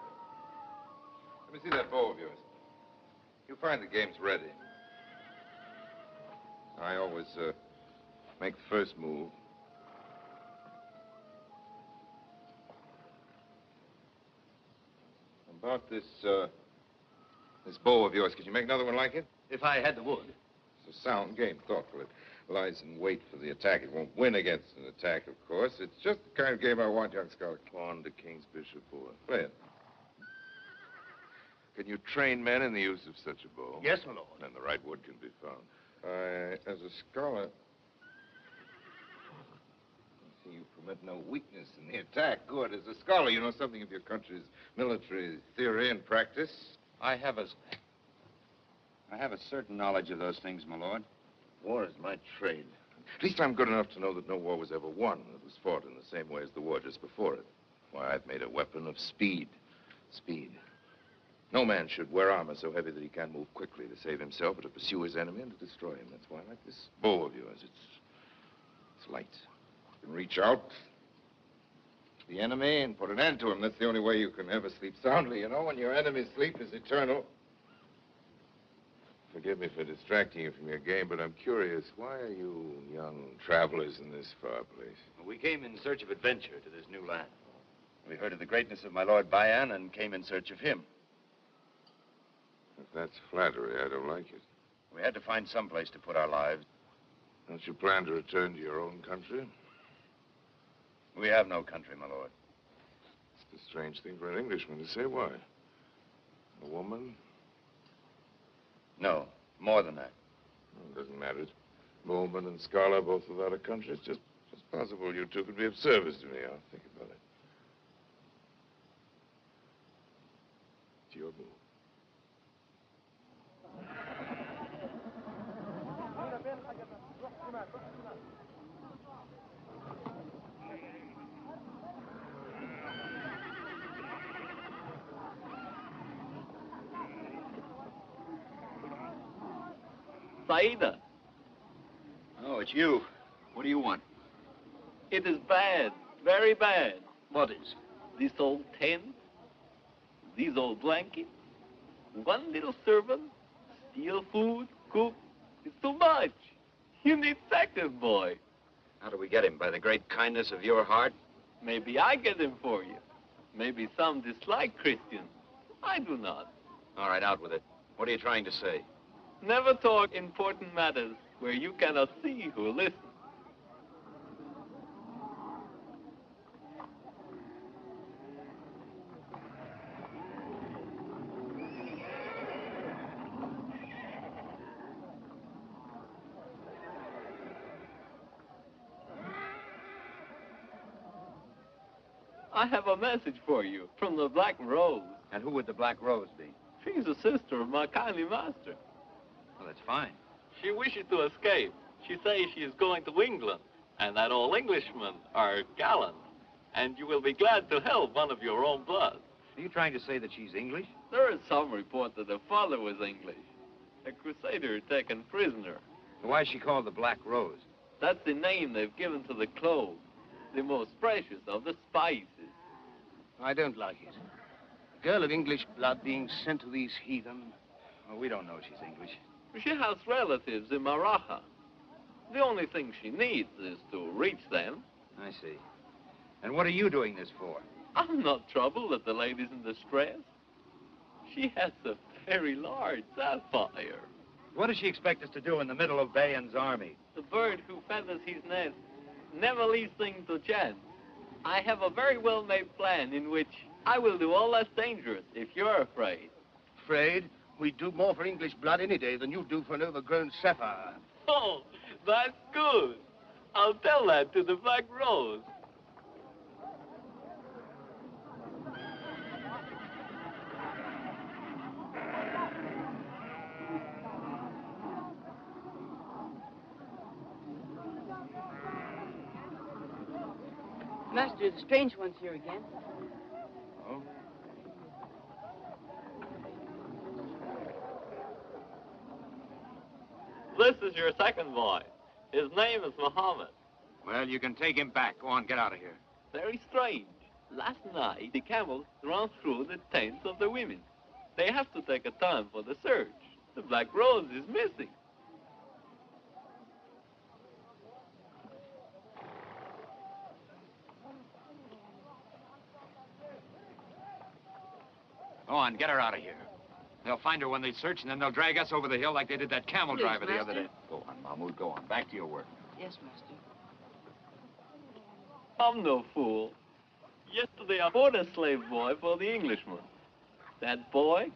Let me see that bow of yours. You find the game's ready. I always make the first move. About this bow of yours, could you make another one like it? If I had the wood. It's a sound game, thoughtful. It lies in wait for the attack. It won't win against an attack, of course. It's just the kind of game I want, young scholar. Pawn to King's Bishop, boy. Play it. Can you train men in the use of such a bow? Yes, my lord. Then the right wood can be found. As a scholar, you permit no weakness in the attack. Good. As a scholar, you know something of your country's military theory and practice. I have a certain knowledge of those things, my lord. War is my trade. At least I'm good enough to know that no war was ever won. It was fought in the same way as the war just before it. Why, I've made a weapon of speed. Speed. No man should wear armor so heavy that he can't move quickly to save himself or to pursue his enemy and to destroy him. That's why I like this bow of yours. It's light. You can reach out to the enemy and put an end to him. That's the only way you can ever sleep soundly, you know, when your enemy's sleep is eternal. Forgive me for distracting you from your game, but I'm curious. Why are you young travelers in this far place? Well, we came in search of adventure to this new land. We heard of the greatness of my Lord Bayan and came in search of him. If that's flattery, I don't like it. We had to find some place to put our lives. Don't you plan to return to your own country? We have no country, my lord. It's a strange thing for an Englishman to say. Why? A woman? No, more than that. It doesn't matter. Bowman and scholar, both without a country. It's just possible you two could be of service to me. I'll think about it. It's your move. Saida. Oh, it's you. What do you want? It is bad, very bad. What is? This old tent, these old blankets, one little servant, steal food, cook. It's too much. You need second, boy. How do we get him? By the great kindness of your heart? Maybe I get him for you. Maybe some dislike Christians. I do not. All right, out with it. What are you trying to say? Never talk important matters where you cannot see who listens. I have a message for you from the Black Rose. And who would the Black Rose be? She's a sister of my kindly master. Well, that's fine. She wishes to escape. She says she is going to England, and that all Englishmen are gallant, and you will be glad to help one of your own blood. Are you trying to say that she's English? There is some report that her father was English, a crusader taken prisoner. Why is she called the Black Rose? That's the name they've given to the clove, the most precious of the spices. I don't like it. A girl of English blood being sent to these heathen. Well, we don't know she's English. She has relatives in Maraja. The only thing she needs is to reach them. I see. And what are you doing this for? I'm not troubled that the lady's in distress. She has a very large sapphire. What does she expect us to do in the middle of Bayan's army? The bird who feathers his nest never leaves things to chance. I have a very well-made plan in which I will do all that's dangerous if you're afraid. Afraid? We'd do more for English blood any day than you do for an overgrown sapphire. Oh, that's good. I'll tell that to the Black Rose. Master, the strange one's here again. Oh? This is your second boy. His name is Muhammad. Well, you can take him back. Go on, get out of here. Very strange. Last night, the camels ran through the tents of the women. They have to take a time for the search. The Black Rose is missing. Go on, get her out of here. They'll find her when they search, and then they'll drag us over the hill like they did that camel Please, driver the other Master. day. Go on, Mahmoud, go on. Back to your work. Yes, Master. I'm no fool. Yesterday, I bought a slave boy for the Englishman. That boy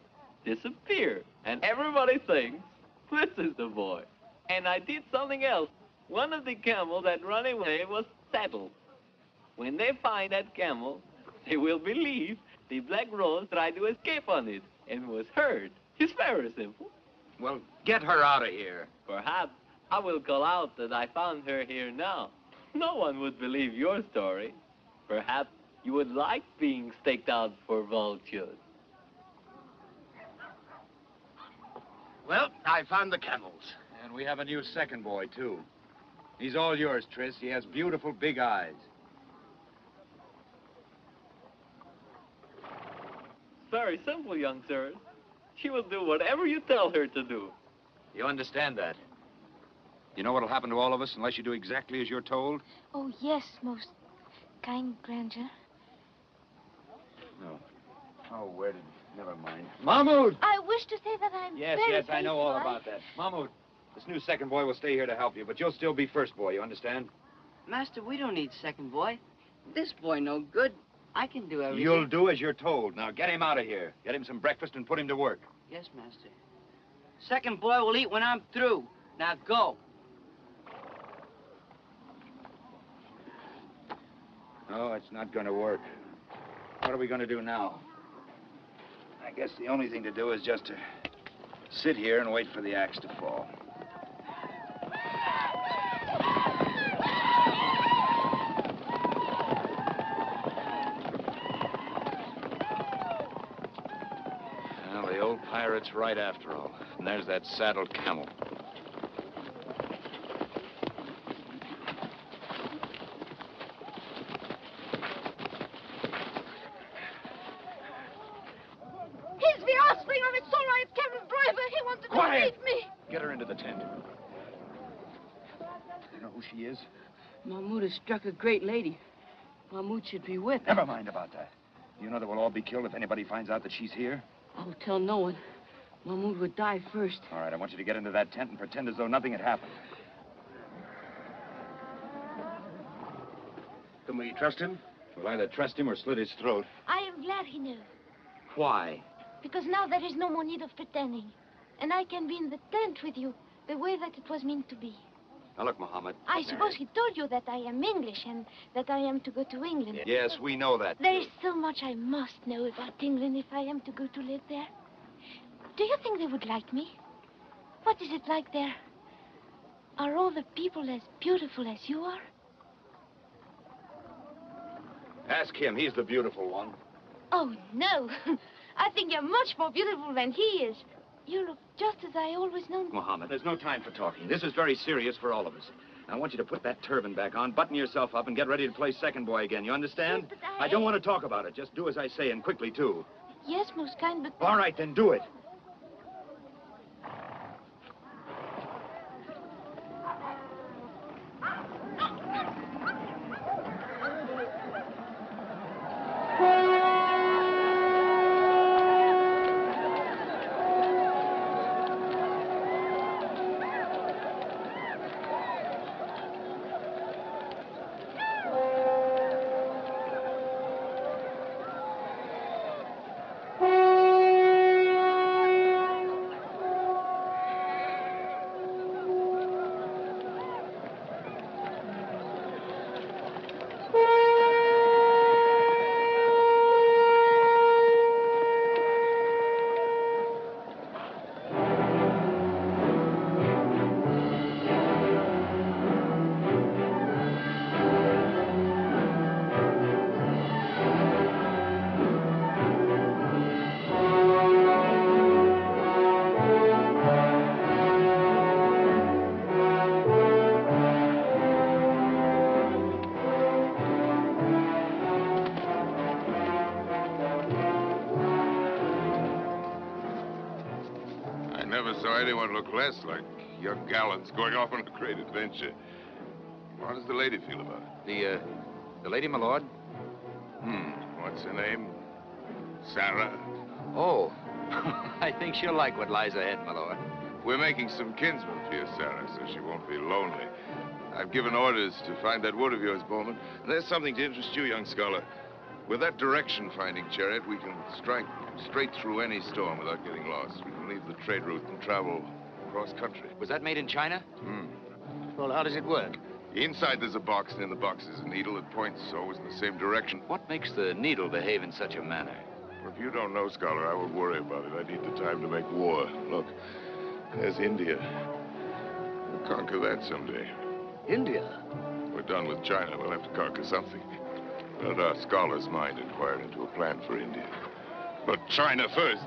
disappeared, and everybody thinks this is the boy. And I did something else. One of the camels that ran away was saddled. When they find that camel, they will believe the Black Rose tried to escape on it and was hurt. It's very simple. Well, get her out of here. Perhaps I will call out that I found her here now. No one would believe your story. Perhaps you would like being staked out for vultures. Well, I found the camels. And we have a new second boy, too. He's all yours, Tris. He has beautiful big eyes. Very simple, young sir. She will do whatever you tell her to do. You understand that? You know what'll happen to all of us unless you do exactly as you're told? Oh, yes, most kind grandeur. No. Oh, where did... Never mind. Mahmoud! I wish to say that I'm Yes, very yes, I know all faithful. about that. Mahmoud, this new second boy will stay here to help you, but you'll still be first boy, you understand? Master, we don't need second boy. This boy no good. I can do everything. You'll do as you're told. Now, get him out of here. Get him some breakfast and put him to work. Yes, Master. Second boy will eat when I'm through. Now go. No, it's not going to work. What are we going to do now? I guess the only thing to do is just to sit here and wait for the axe to fall. Well, the old pirate's right after all. And there's that saddled camel. He's the offspring of its all-right camel driver. He wanted Quiet! to eat me. Get her into the tent. You know who she is? Mahmoud has struck a great lady. Mahmoud should be whipped. Never mind about that. You know that we'll all be killed if anybody finds out that she's here? I'll tell no one. Mahmoud would die first. All right, I want you to get into that tent and pretend as though nothing had happened. Can we trust him? We'll either trust him or slit his throat. I am glad he knows. Why? Because now there is no more need of pretending. And I can be in the tent with you the way that it was meant to be. Now, look, Muhammad. I suppose he told you that I am English and that I am to go to England. Yes, we know that. There is so much I must know about England if I am to go to live there. Do you think they would like me? What is it like there? Are all the people as beautiful as you are? Ask him. He's the beautiful one. Oh, no. I think you're much more beautiful than he is. You look just as I always known. Muhammad, there's no time for talking. This is very serious for all of us. I want you to put that turban back on, button yourself up, and get ready to play second boy again. You understand? Yes, I don't want to talk about it. Just do as I say, and quickly, too. Yes, most kind, but... All right, then do it. saw anyone look less like young gallants going off on a great adventure. How does the lady feel about it? The lady, my lord? What's her name? Sarah? Oh, I think she'll like what lies ahead, my lord. We're making some kinsmen for you, Sarah, so she won't be lonely. I've given orders to find that wood of yours, Bowman. And there's something to interest you, young scholar. With that direction-finding chariot, we can strike straight through any storm without getting lost. We can leave the trade route and travel across country. Was that made in China? Well, how does it work? Inside there's a box, and in the box is a needle that points always in the same direction. What makes the needle behave in such a manner? Well, if you don't know, scholar, I won't worry about it. I need the time to make war. Look, there's India. We'll conquer that someday. India? We're done with China. We'll have to conquer something. Let our scholar's mind inquire into a plan for India. But China first.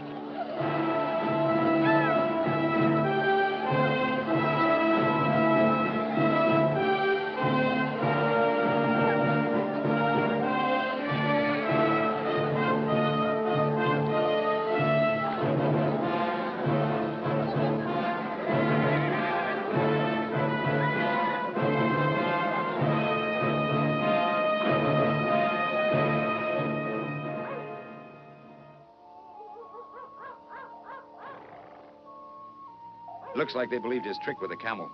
Looks like they believed his trick with the camel.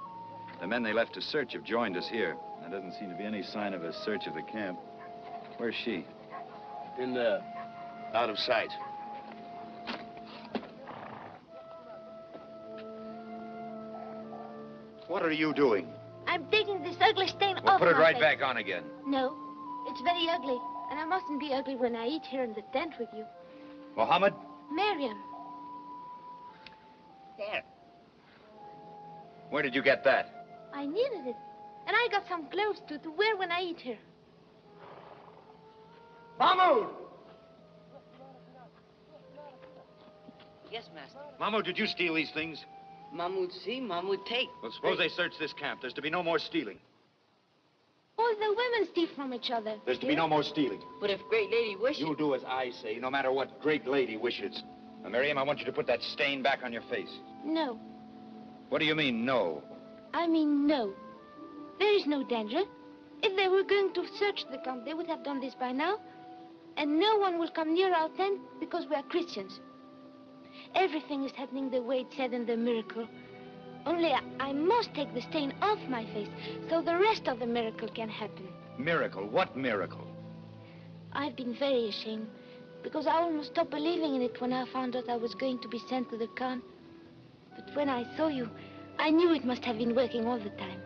The men they left to search have joined us here. There doesn't seem to be any sign of a search of the camp. Where's she? In there. Out of sight. What are you doing? I'm taking this ugly stain Well, off put it my right face. back on again. No, it's very ugly. And I mustn't be ugly when I eat here in the tent with you. Mohammed? Miriam. There. Where did you get that? I needed it. And I got some clothes to wear when I eat here. Mahmoud! Yes, master. Mahmoud, did you steal these things? Mahmoud see, Mahmoud take. Well, suppose they search this camp. There's to be no more stealing. All the women steal from each other. There's to be no more stealing. But if great lady wishes... You do as I say, no matter what great lady wishes. Now, Miriam, I want you to put that stain back on your face. No. What do you mean, no? I mean, no. There is no danger. If they were going to search the camp, they would have done this by now. And no one will come near our tent because we are Christians. Everything is happening the way it said in the miracle. Only I must take the stain off my face so the rest of the miracle can happen. Miracle? What miracle? I've been very ashamed because I almost stopped believing in it when I found out I was going to be sent to the Khan. But when I saw you, I knew it must have been working all the time.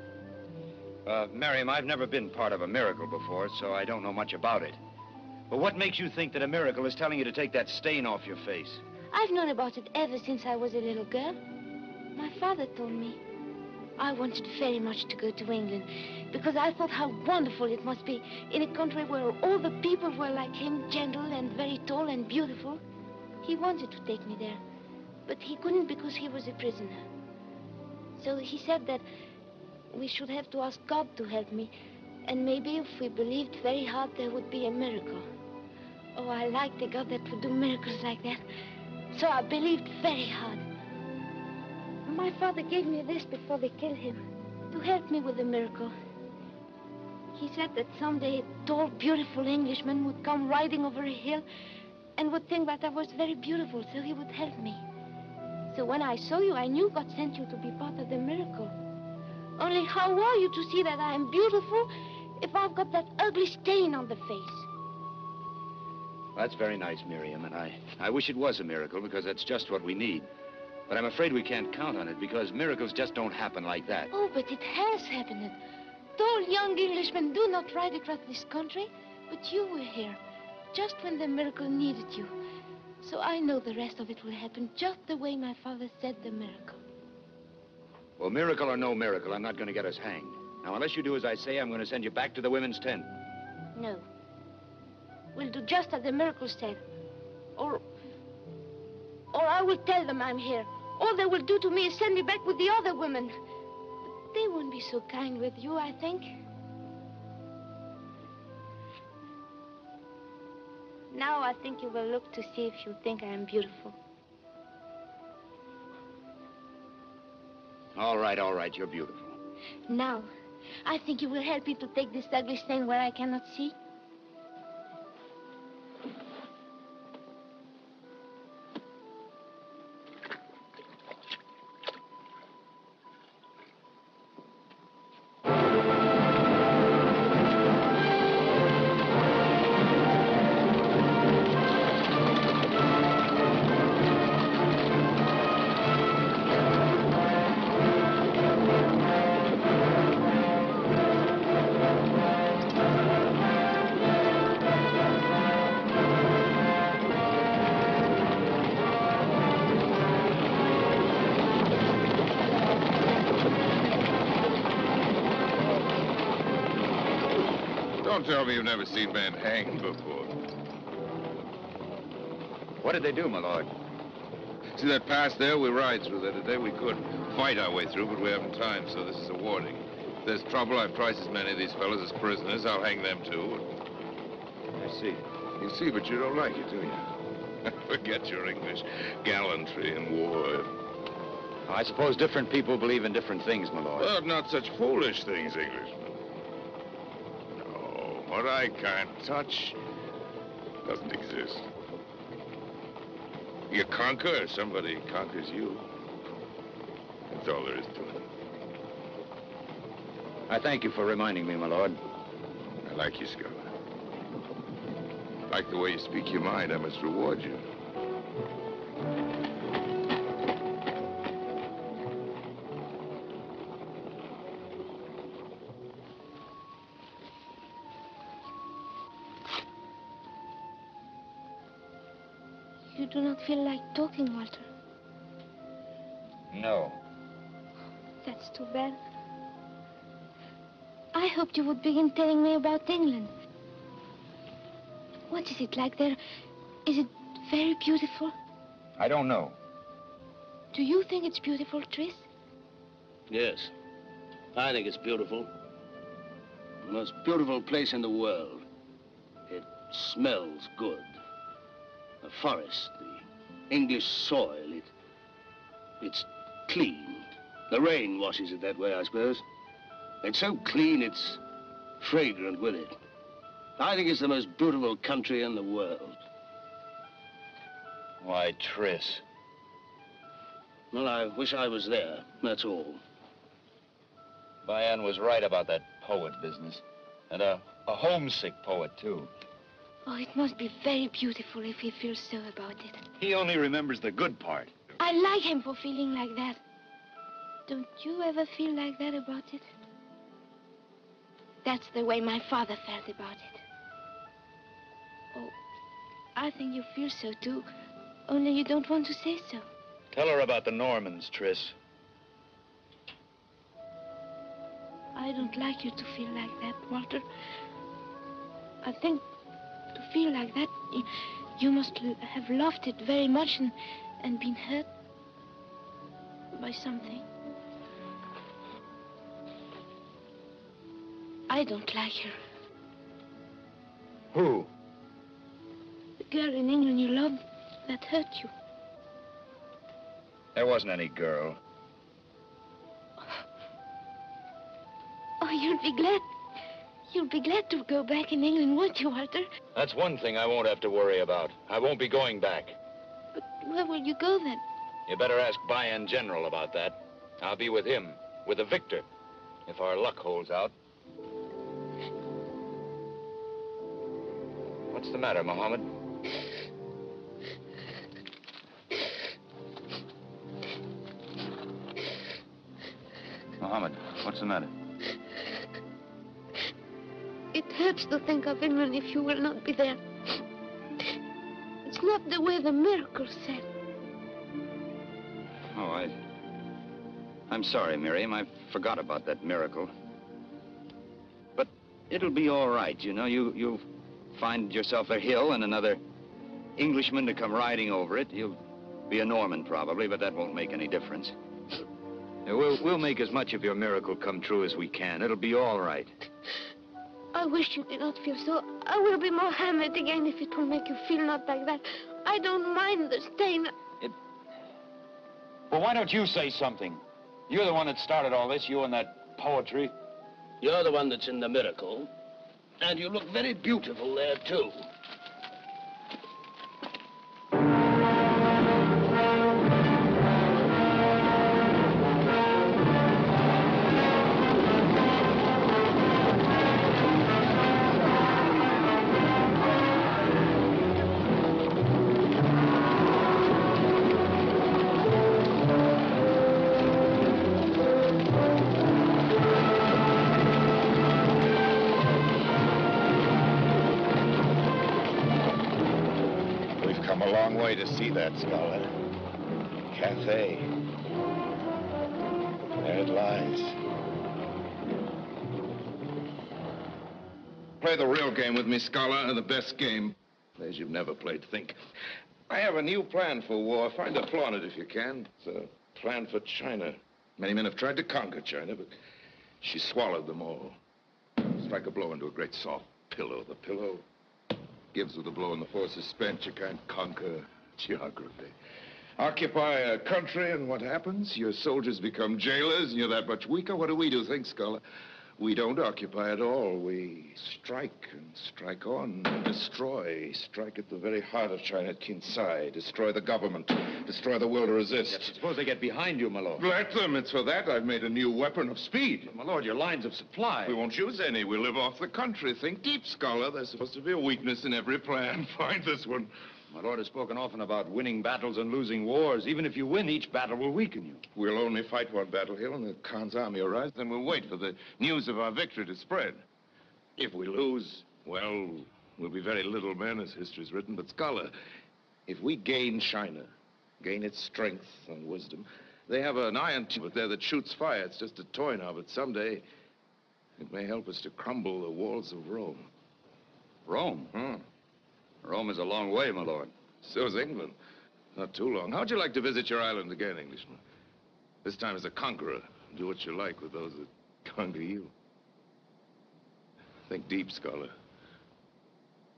Miriam, I've never been part of a miracle before, so I don't know much about it. But what makes you think that a miracle is telling you to take that stain off your face? I've known about it ever since I was a little girl. My father told me. I wanted very much to go to England because I thought how wonderful it must be in a country where all the people were like him, gentle and very tall and beautiful. He wanted to take me there, but he couldn't because he was a prisoner. So he said that we should have to ask God to help me, and maybe if we believed very hard, there would be a miracle. Oh, I liked a God that would do miracles like that. So I believed very hard. My father gave me this before they killed him, to help me with the miracle. He said that someday a tall, beautiful Englishman would come riding over a hill and would think that I was very beautiful, so he would help me. So when I saw you, I knew God sent you to be part of the miracle. Only how are you to see that I am beautiful if I've got that ugly stain on the face? That's very nice, Miriam, and I wish it was a miracle because that's just what we need. But I'm afraid we can't count on it because miracles just don't happen like that. Oh, but it has happened. Tall young Englishmen do not ride across this country, but you were here, just when the miracle needed you. So I know the rest of it will happen just the way my father said the miracle. Well, miracle or no miracle, I'm not going to get us hanged. Now, unless you do as I say, I'm going to send you back to the women's tent. No. We'll do just as the miracle said. Or I will tell them I'm here. All they will do to me is send me back with the other women. But they won't be so kind with you, I think. Now I think you will look to see if you think I am beautiful. All right, you're beautiful. Now, I think you will help me to take this ugly stain where I cannot see. Don't tell me you've never seen men hanged before. What did they do, my lord? See that pass there? We ride through there today. We could fight our way through, but we haven't time, so this is a warning. If there's trouble, I've priced as many of these fellas as prisoners. I'll hang them, too. I see. You see, but you don't like it, do you? Forget your English gallantry in war. I suppose different people believe in different things, my lord. Well, not such foolish things, Englishmen. No, what I can't touch doesn't exist. You conquer, somebody conquers you. That's all there is to it. I thank you for reminding me, my lord. I like you, Scholar. Like the way you speak your mind, I must reward you. You do not feel like talking, Walter. No. That's too bad. I hoped you would begin telling me about England. What is it like there? Is it very beautiful? I don't know. Do you think it's beautiful, Tris? Yes. I think it's beautiful. The most beautiful place in the world. It smells good. The forest, the English soil, it's clean. The rain washes it that way, I suppose. It's so clean, it's fragrant with it. I think it's the most beautiful country in the world. Why, Tris. Well, I wish I was there, that's all. Bayan was right about that poet business. And a homesick poet, too. Oh, it must be very beautiful if he feels so about it. He only remembers the good part. I like him for feeling like that. Don't you ever feel like that about it? That's the way my father felt about it. Oh, I think you feel so, too. Only you don't want to say so. Tell her about the Normans, Tris. I don't like you to feel like that, Walter. I think to feel like that, you must have loved it very much and been hurt by something. I don't like her. Who? The girl in England you loved that hurt you. There wasn't any girl. Oh, you'll be glad. You'll be glad to go back in England, won't you, Walter? That's one thing I won't have to worry about. I won't be going back. But where will you go then? You better ask Bayan General about that. I'll be with him, with the victor, if our luck holds out. What's the matter, Mohammed? Mohammed, what's the matter? It hurts to think of England if you will not be there. It's not the way the miracle said. Oh, I'm sorry, Miriam. I forgot about that miracle. But it'll be all right, you know. You'll find yourself a hill and another Englishman to come riding over it. You'll be a Norman, probably, but that won't make any difference. We'll make as much of your miracle come true as we can. It'll be all right. I wish you did not feel so. I will be Mohammed again if it will make you feel not like that. I don't mind the stain. Well, why don't you say something? You're the one that started all this, you and that poetry. You're the one that's in the miracle. And you look very beautiful there, too. To see that, Scholar. Cathay. There it lies. Play the real game with me, Scholar, the best game. As you've never played, think. I have a new plan for war. Find a flaw in it if you can. It's a plan for China. Many men have tried to conquer China, but she swallowed them all. Strike a blow into a great soft pillow. The pillow gives with a blow and the force is spent. You can't conquer geography. Occupy a country, and what happens? Your soldiers become jailers, and you're that much weaker. What do? Think, Scholar? We don't occupy at all. We strike and strike on and destroy. Strike at the very heart of China, at Kinsai. Destroy the government. Destroy the will to resist. Yes, suppose they get behind you, my lord. Let them. It's for that I've made a new weapon of speed. But, my lord, your lines of supply. We won't use any. We live off the country. Think deep, Scholar. There's supposed to be a weakness in every plan. Find this one. My lord has spoken often about winning battles and losing wars. Even if you win, each battle will weaken you. We'll only fight one battle here when the Khan's army arrives, then we'll wait for the news of our victory to spread. If we lose, well, we'll be very little men, as history's written. But, Scholar, if we gain China, gain its strength and wisdom, they have an iron tube there that shoots fire. It's just a toy now, but someday it may help us to crumble the walls of Rome. Rome? Rome is a long way, my lord. So's England. Not too long. How'd you like to visit your island again, Englishman? This time as a conqueror. Do what you like with those that conquer you. Think deep, Scholar.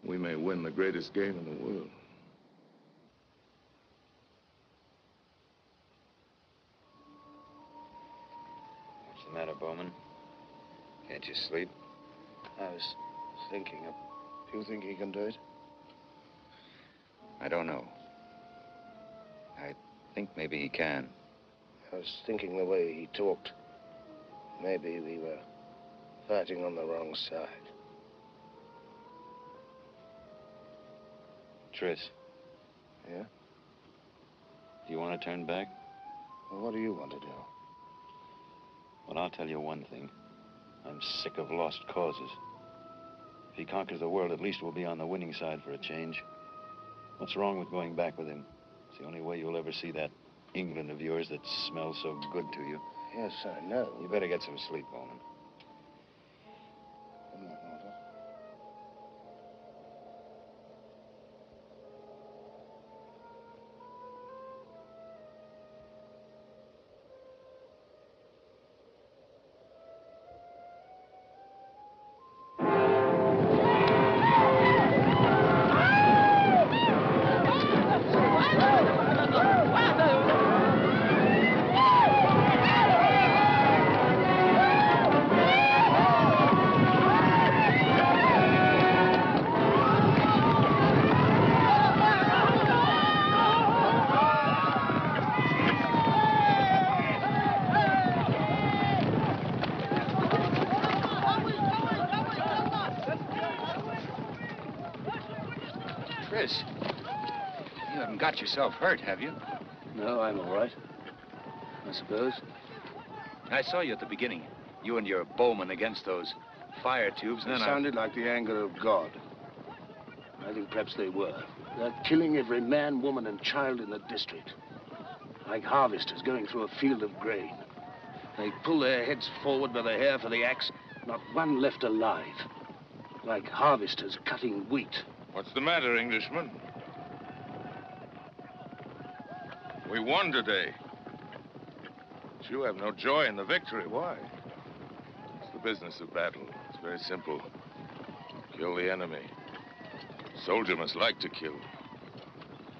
We may win the greatest game in the world. What's the matter, Bowman? Can't you sleep? I was thinking of... Do you think he can do it? I don't know. I think maybe he can. I was thinking the way he talked. Maybe we were fighting on the wrong side. Tris. Yeah? Do you want to turn back? Well, what do you want to do? Well, I'll tell you one thing. I'm sick of lost causes. If he conquers the world, at least we'll be on the winning side for a change. What's wrong with going back with him? It's the only way you'll ever see that England of yours that smells so good to you. Yes, I know. You better get some sleep, Bowman. Chris, you haven't got yourself hurt, have you? No, I'm all right. I suppose. I saw you at the beginning. You and your Bowman against those fire tubes, and It then sounded like the anger of God. I think perhaps they were. They're killing every man, woman, and child in the district. Like harvesters going through a field of grain. They pull their heads forward by the hair for the axe. Not one left alive. Like harvesters cutting wheat. What's the matter, Englishman? We won today. But you have no joy in the victory. Why? It's the business of battle. It's very simple. Kill the enemy. Soldier must like to kill.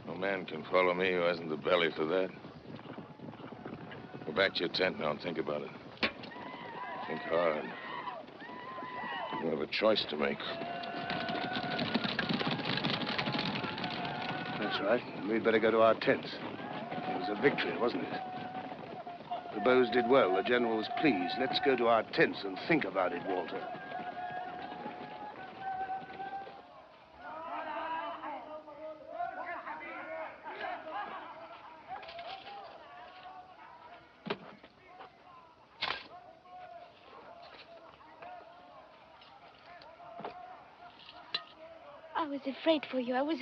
No man can follow me who hasn't the belly for that. Go back to your tent now and think about it. Think hard. You have a choice to make. That's right. We'd better go to our tents. It was a victory, wasn't it? The Bows did well. The general was pleased. Let's go to our tents and think about it, Walter. I was afraid for you. I was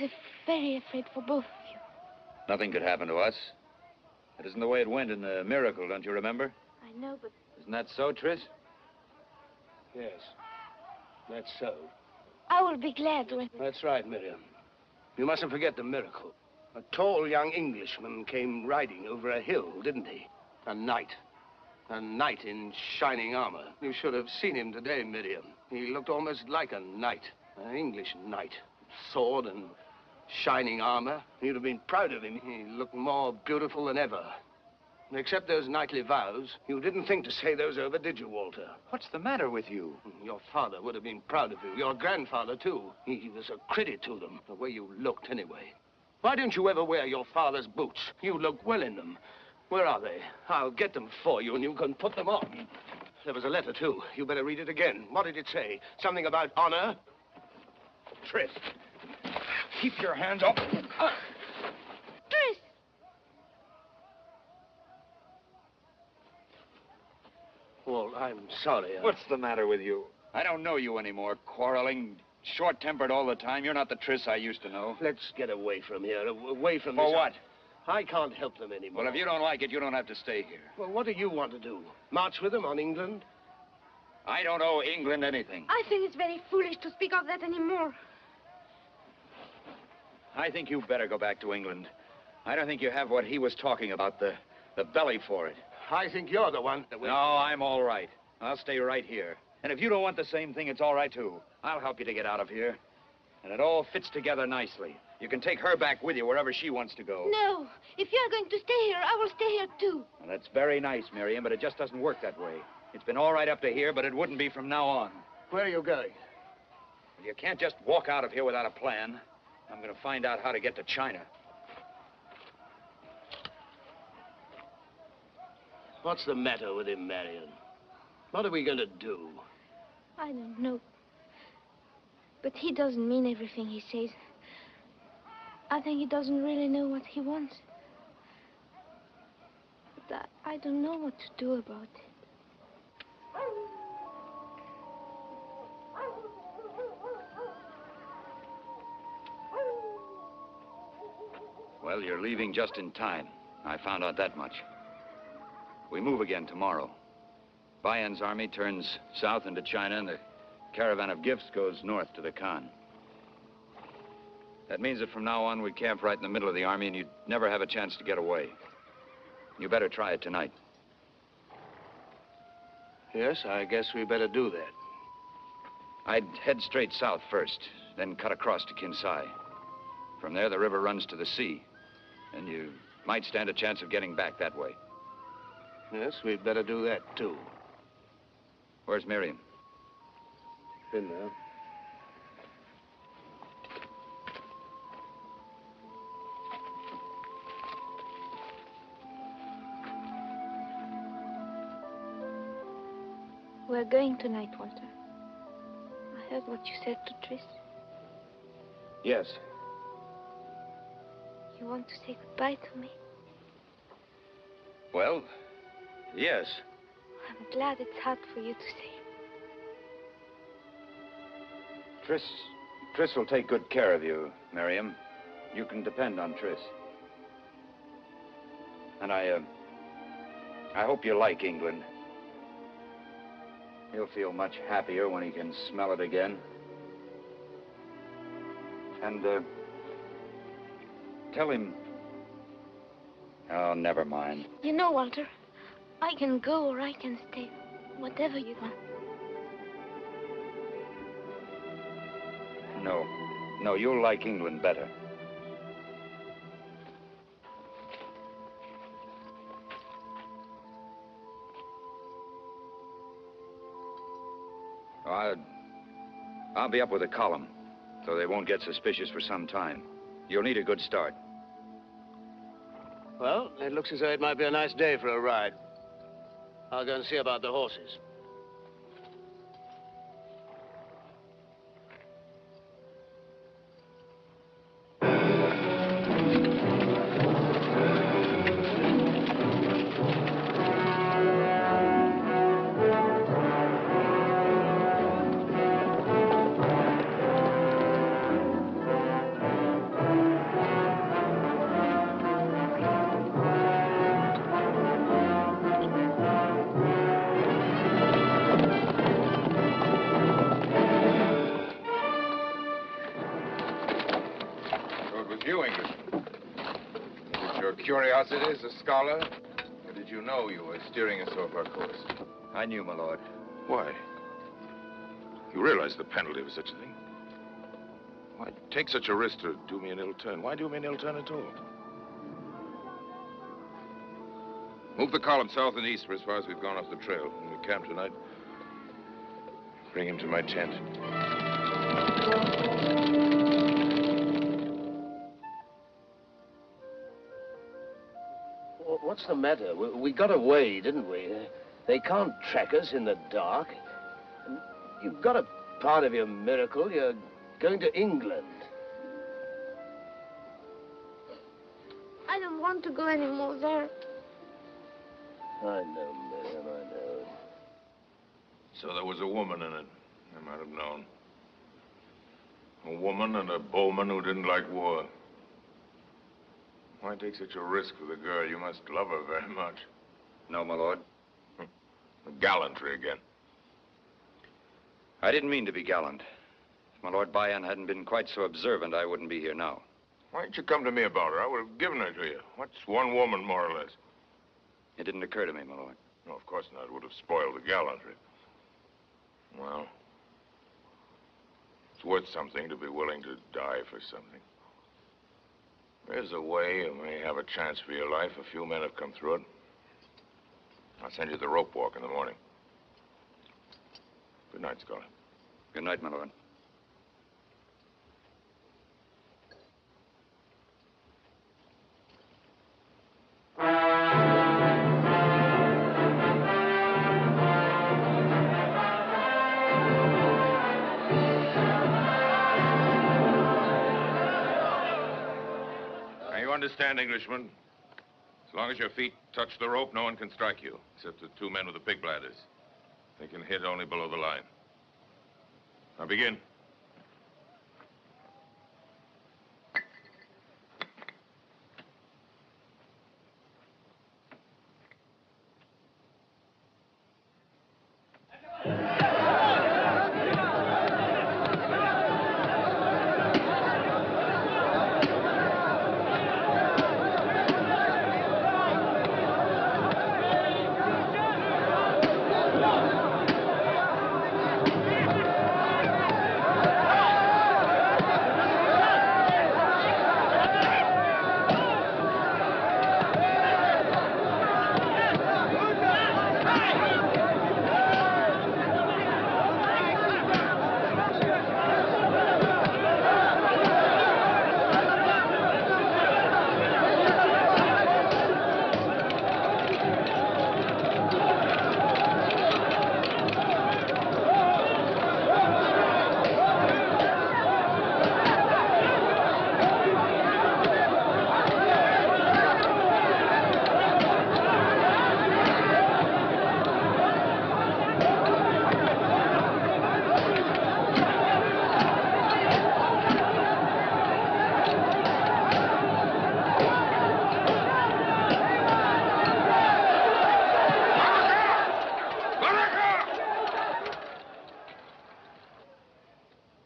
very afraid for both of you. Nothing could happen to us. That isn't the way it went in the Miracle, don't you remember? I know, but... Isn't that so, Tris? Yes, that's so. I will be glad when... That's right, Miriam. You mustn't forget the Miracle. A tall young Englishman came riding over a hill, didn't he? A knight. A knight in shining armor. You should have seen him today, Miriam. He looked almost like a knight. An English knight. Sword and shining armor. You'd have been proud of him. He looked more beautiful than ever. Except those knightly vows, you didn't think to say those over, did you, Walter? What's the matter with you? Your father would have been proud of you. Your grandfather, too. He was a credit to them, the way you looked, anyway. Why didn't you ever wear your father's boots? You look well in them. Where are they? I'll get them for you, and you can put them on. There was a letter, too. You better read it again. What did it say? Something about honor? Tris, keep your hands off. Tris! Well, I'm sorry. What's the matter with you? I don't know you anymore. Quarreling, short-tempered all the time. You're not the Tris I used to know. Let's get away from here, away from For this... what? I can't help them anymore. Well, if you don't like it, you don't have to stay here. Well, what do you want to do? March with them on England? I don't owe England anything. I think it's very foolish to speak of that anymore. I think you better go back to England. I don't think you have what he was talking about, the belly for it. I think you're the one that will... No, I'm all right. I'll stay right here. And if you don't want the same thing, it's all right, too. I'll help you to get out of here. And it all fits together nicely. You can take her back with you wherever she wants to go. No. If you're going to stay here, I will stay here, too. Well, that's very nice, Miriam, but it just doesn't work that way. It's been all right up to here, but it wouldn't be from now on. Where are you going? Well, you can't just walk out of here without a plan. I'm going to find out how to get to China. What's the matter with him, Marion? What are we going to do? I don't know. But he doesn't mean everything he says. I think he doesn't really know what he wants. But I don't know what to do about it. Well, you're leaving just in time. I found out that much. We move again tomorrow. Bayan's army turns south into China, and the caravan of gifts goes north to the Khan. That means that from now on, we camp right in the middle of the army, and you'd never have a chance to get away. You better try it tonight. Yes, I guess we better do that. I'd head straight south first, then cut across to Kinsai. From there, the river runs to the sea, and you might stand a chance of getting back that way. Yes, we'd better do that, too. Where's Miriam? In there. We're going tonight, Walter. I heard what you said to Tris. Yes. You want to say goodbye to me? Well, yes. I'm glad it's hard for you to say. Tris will take good care of you, Miriam. You can depend on Tris. And I hope you like England. He'll feel much happier when he can smell it again. And, tell him... Oh, never mind. You know, Walter, I can go or I can stay. Whatever you want. No, you'll like England better. I'll be up with a column, so they won't get suspicious for some time. You'll need a good start. Well, it looks as though it might be a nice day for a ride. I'll go and see about the horses. Curiosity as a scholar? Or did you know you were steering us off our course? I knew, my lord. Why? You realize the penalty of such a thing? Why take such a risk to do me an ill turn? Why do me an ill turn at all? Move the column south and east for as far as we've gone off the trail. When we camp tonight, bring him to my tent. What's the matter? We got away, didn't we? They can't track us in the dark. You've got a part of your miracle. You're going to England. I don't want to go anymore there. I know, Miriam, I know. So there was a woman in it. I might have known. A woman and a bowman who didn't like war. Why take such a risk with a girl? You must love her very much. No, my lord. Gallantry again. I didn't mean to be gallant. If my Lord Bayan hadn't been quite so observant, I wouldn't be here now. Why didn't you come to me about her? I would have given her to you. What's one woman, more or less? It didn't occur to me, my lord. No, of course not. It would have spoiled the gallantry. Well, it's worth something to be willing to die for something. There's a way you may have a chance for your life. A few men have come through it. I'll send you the rope walk in the morning. Good night, Scholar. Good night, my lord. Understand, Englishman? As long as your feet touch the rope, no one can strike you, except the two men with the pig bladders. They can hit only below the line. Now begin.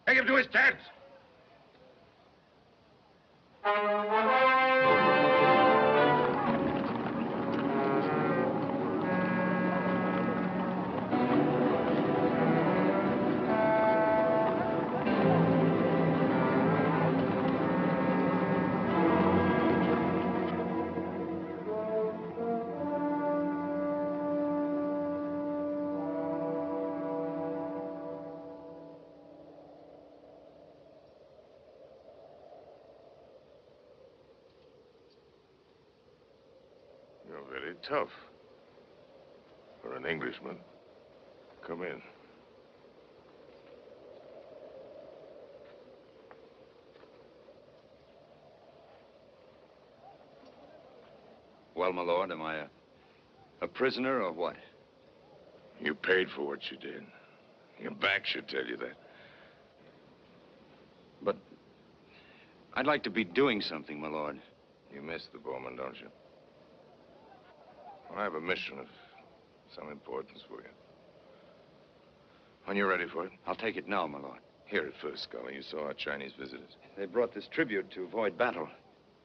Take him to his tent. tough. For an Englishman. Come in. Well, my lord, am I a prisoner or what? You paid for what you did. Your back should tell you that. But I'd like to be doing something, my lord. You miss the Bowman, don't you? Well, I have a mission of some importance for you. When you're ready for it. I'll take it now, my lord. Hear it first, Scholar. You saw our Chinese visitors. They brought this tribute to avoid battle.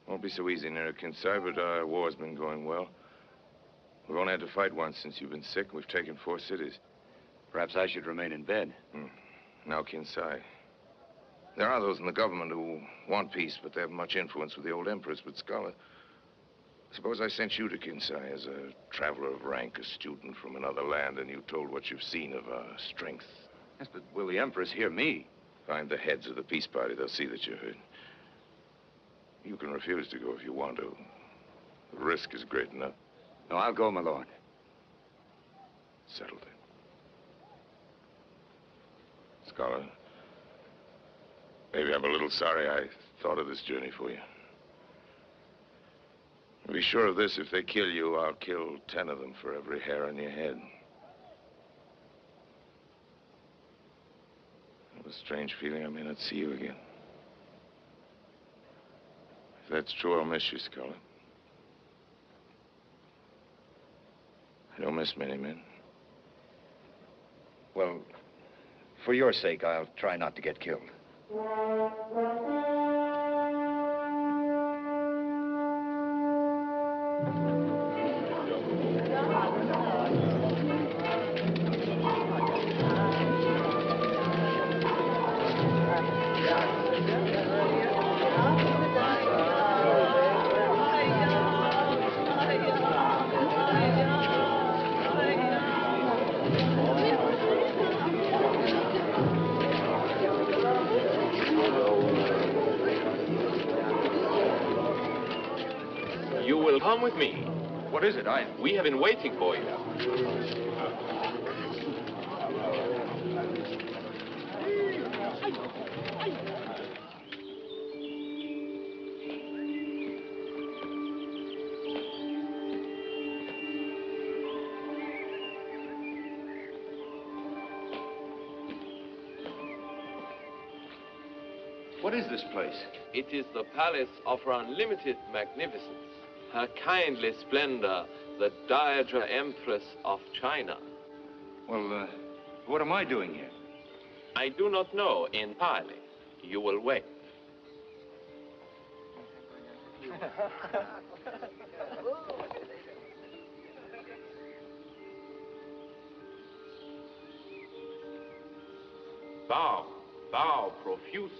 Won't be so easy, Kinsai, but our war's been going well. We've only had to fight once since you've been sick. We've taken 4 cities. Perhaps I should remain in bed. Now, Kinsai. There are those in the government who want peace, but they haven't much influence with the old empress. But, Scholar, suppose I sent you to Kinsai as a traveler of rank, a student from another land, and you told what you've seen of our strength. Yes, but will the empress hear me? Find the heads of the peace party. They'll see that you're hurt. You can refuse to go if you want to. The risk is great enough. No, I'll go, my lord. Settled it. Scholar, maybe I'm a little sorry I thought of this journey for you. Be sure of this, if they kill you, I'll kill 10 of them for every hair on your head. I have a strange feeling I may not see you again. If that's true, I'll miss you, Scholar. I don't miss many men. Well, for your sake, I'll try not to get killed. Come with me. What is it? We have been waiting for you. What is this place? It is the palace of her unlimited magnificence. Her kindly splendor, the Dowager Empress of China. Well, what am I doing here? I do not know entirely. You will wait. Bow, bow profusely.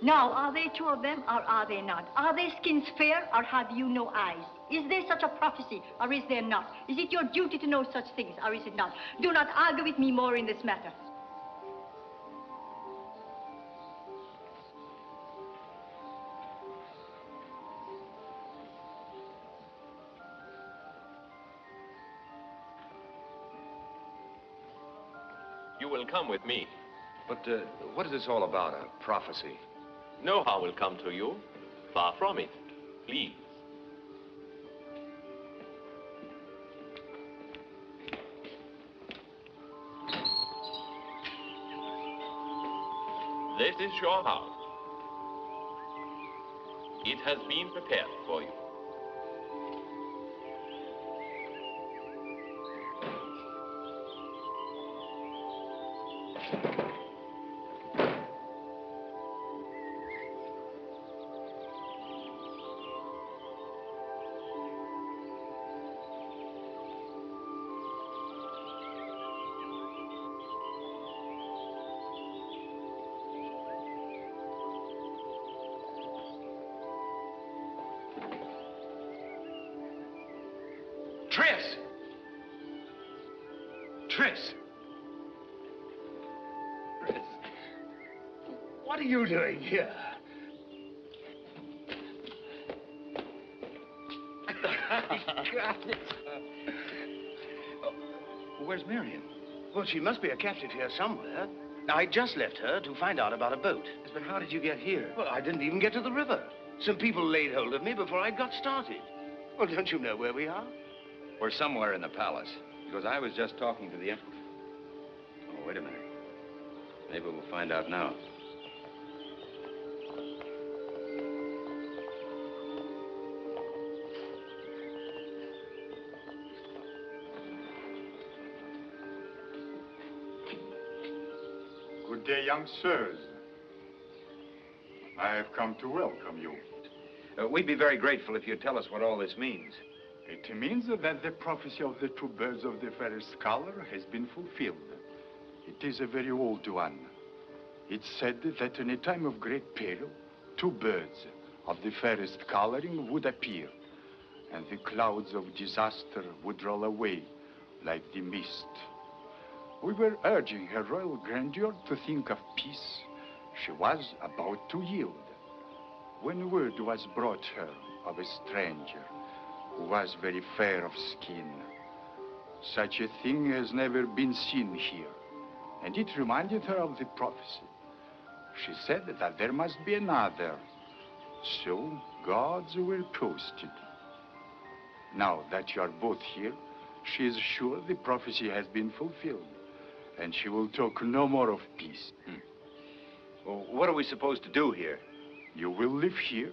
Now, are they 2 of them, or are they not? Are their skins fair, or have you no eyes? Is there such a prophecy, or is there not? Is it your duty to know such things, or is it not? Do not argue with me more in this matter. You will come with me. But what is this all about, a prophecy? No harm will come to you. Far from it. Please. This is your house. It has been prepared for you. Tris! Tris! Tris! What are you doing here? Where's Miriam? Well, she must be a captive here somewhere. I just left her to find out about a boat. Yes, but how did you get here? Well, I didn't even get to the river. Some people laid hold of me before I got started. Well, don't you know where we are? We're somewhere in the palace. Because I was just talking to the emperor. Oh, wait a minute. Maybe we'll find out now. Good day, young sirs. I have come to welcome you. We'd be very grateful if you'd tell us what all this means. It means that the prophecy of the two birds of the fairest color has been fulfilled. It is a very old one. It's said that in a time of great peril, two birds of the fairest coloring would appear, and the clouds of disaster would roll away like the mist. We were urging Her Royal Grandeur to think of peace. She was about to yield, when word was brought her of a stranger who was very fair of skin. Such a thing has never been seen here, and it reminded her of the prophecy. She said that there must be another, so gods were posted. Now that you are both here, she is sure the prophecy has been fulfilled, and she will talk no more of peace. Well, what are we supposed to do here? You will live here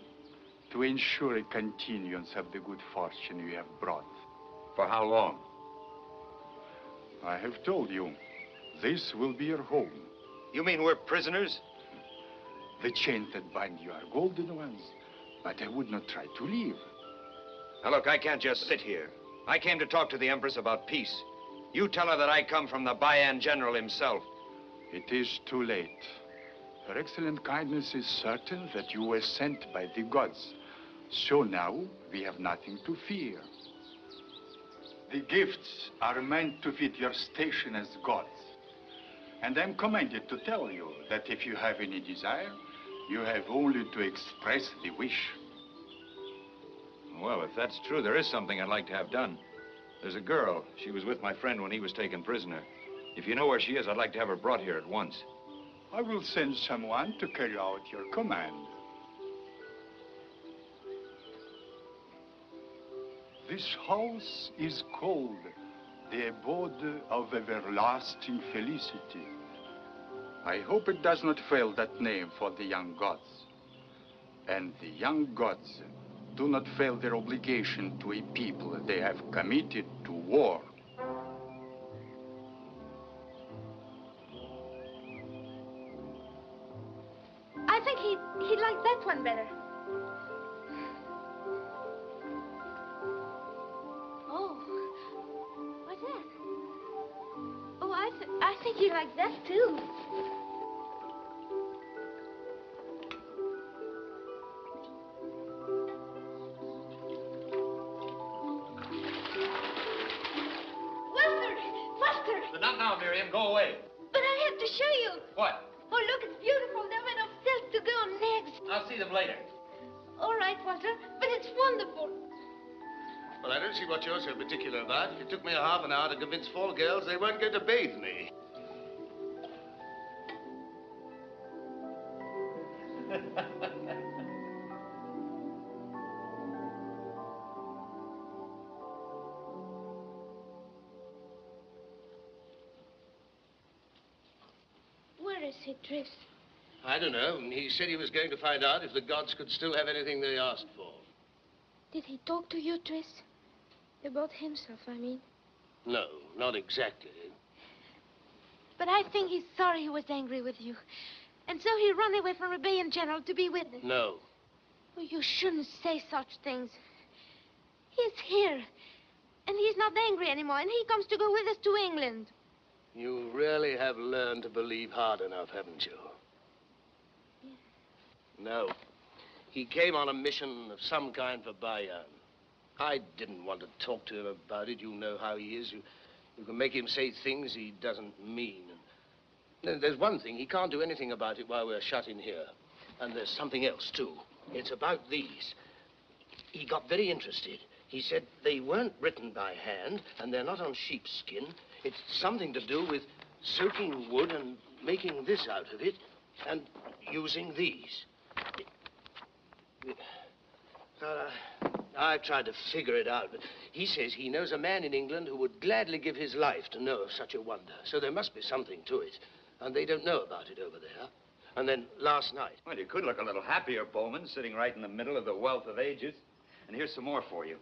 to ensure a continuance of the good fortune you have brought. For how long? I have told you, this will be your home. You mean we're prisoners? The chains that bind you are golden ones, but I would not try to leave. Now look, I can't just sit here. I came to talk to the Empress about peace. You tell her that I come from the Bayan General himself. It is too late. Her excellent kindness is certain that you were sent by the gods. So now we have nothing to fear. The gifts are meant to fit your station as gods. And I'm commanded to tell you that if you have any desire, you have only to express the wish. Well, if that's true, there is something I'd like to have done. There's a girl. She was with my friend when he was taken prisoner. If you know where she is, I'd like to have her brought here at once. I will send someone to carry out your command. This house is called the abode of everlasting felicity. I hope it does not fail that name for the young gods. And the young gods do not fail their obligation to a people they have committed to war. I think he'd like that one better. Oh, what's that? Oh, I think he likes that too. Not now, Miriam. Go away. But I have to show you. What? Oh, look, it's beautiful. They're made of silk to go on legs. I'll see them later. All right, Walter, but it's wonderful. Well, I don't see what you're so particular about. It took me a half an hour to convince 4 girls they weren't going to bathe me. Where is he, Tris? I don't know. He said he was going to find out if the gods could still have anything they asked for. Did he talk to you, Tris? About himself, I mean. No, not exactly. But I think he's sorry he was angry with you. And so he ran away from Rebellion General to be with us. No. Oh, you shouldn't say such things. He's here. And he's not angry anymore. And he comes to go with us to England. You really have learned to believe hard enough, haven't you? Yeah. No. He came on a mission of some kind for Bayan. I didn't want to talk to him about it. You know how he is. You can make him say things he doesn't mean. And there's one thing. He can't do anything about it while we're shut in here. And there's something else, too. It's about these. He got very interested. He said they weren't written by hand, and they're not on sheepskin. It's something to do with soaking wood and making this out of it, and using these. I've tried to figure it out, but he says he knows a man in England who would gladly give his life to know of such a wonder. So there must be something to it, and they don't know about it over there. And then last night... Well, you could look a little happier, Bowman, sitting right in the middle of the wealth of ages. And here's some more for you.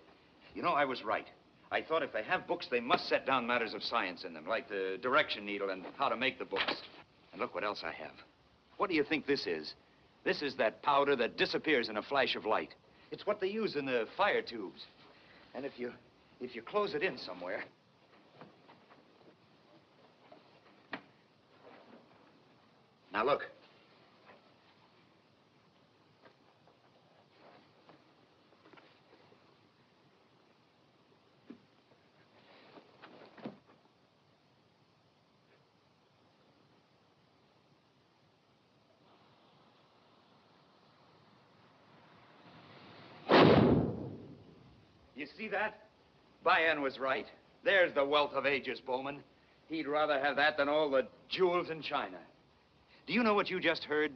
You know, I was right. I thought if they have books, they must set down matters of science in them, like the direction needle and how to make the books. And look what else I have. What do you think this is? This is that powder that disappears in a flash of light. It's what they use in the fire tubes. And if you close it in somewhere... Now, look. You see that? Bayan was right. There's the wealth of ages, Bowman. He'd rather have that than all the jewels in China. Do you know what you just heard?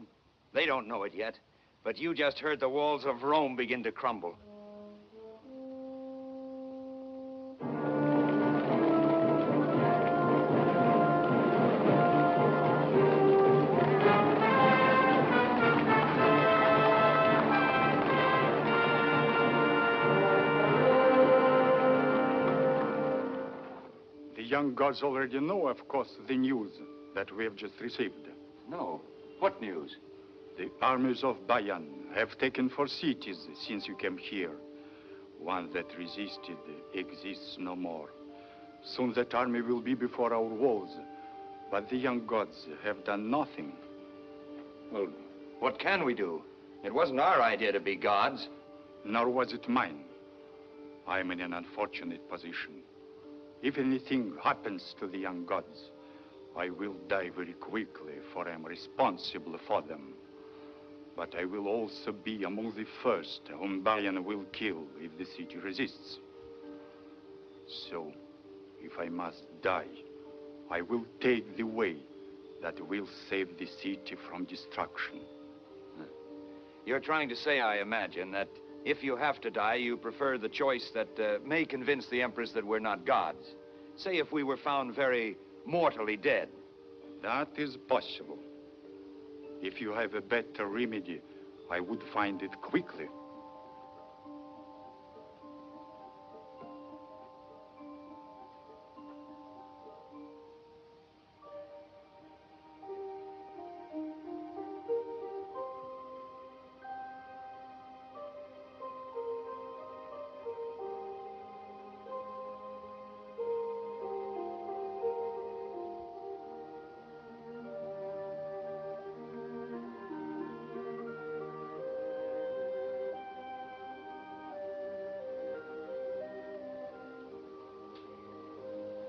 They don't know it yet, but you just heard the walls of Rome begin to crumble. The young gods already know, of course, the news that we have just received. No. What news? The armies of Bayan have taken 4 cities since you came here. One that resisted exists no more. Soon that army will be before our walls. But the young gods have done nothing. Well, what can we do? It wasn't our idea to be gods. Nor was it mine. I am in an unfortunate position. If anything happens to the young gods, I will die very quickly, for I am responsible for them. But I will also be among the first whom Bayan will kill if the city resists. So, if I must die, I will take the way that will save the city from destruction. You're trying to say, I imagine, that if you have to die, you prefer the choice that may convince the Empress that we're not gods. Say if we were found very mortally dead. That is possible. If you have a better remedy, I would find it quickly.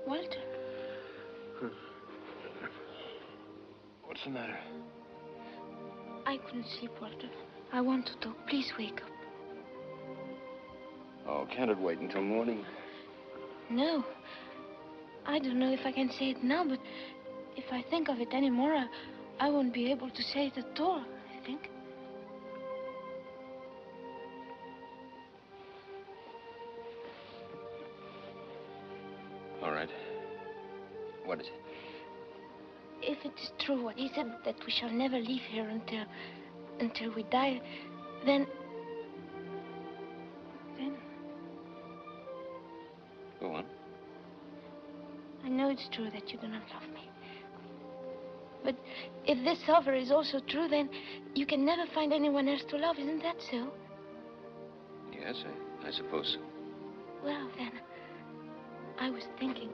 Walter. What's the matter? I couldn't sleep, Walter. I want to talk. Please wake up. Oh, can't it wait until morning? No. I don't know if I can say it now, but if I think of it anymore, I won't be able to say it at all, I think. All right. What is it? If it is true what he said, that we shall never leave here until we die, then... Go on. I know it's true that you do not love me. But if this offer is also true, then you can never find anyone else to love, isn't that so? Yes, I suppose so. Well, then, I was thinking,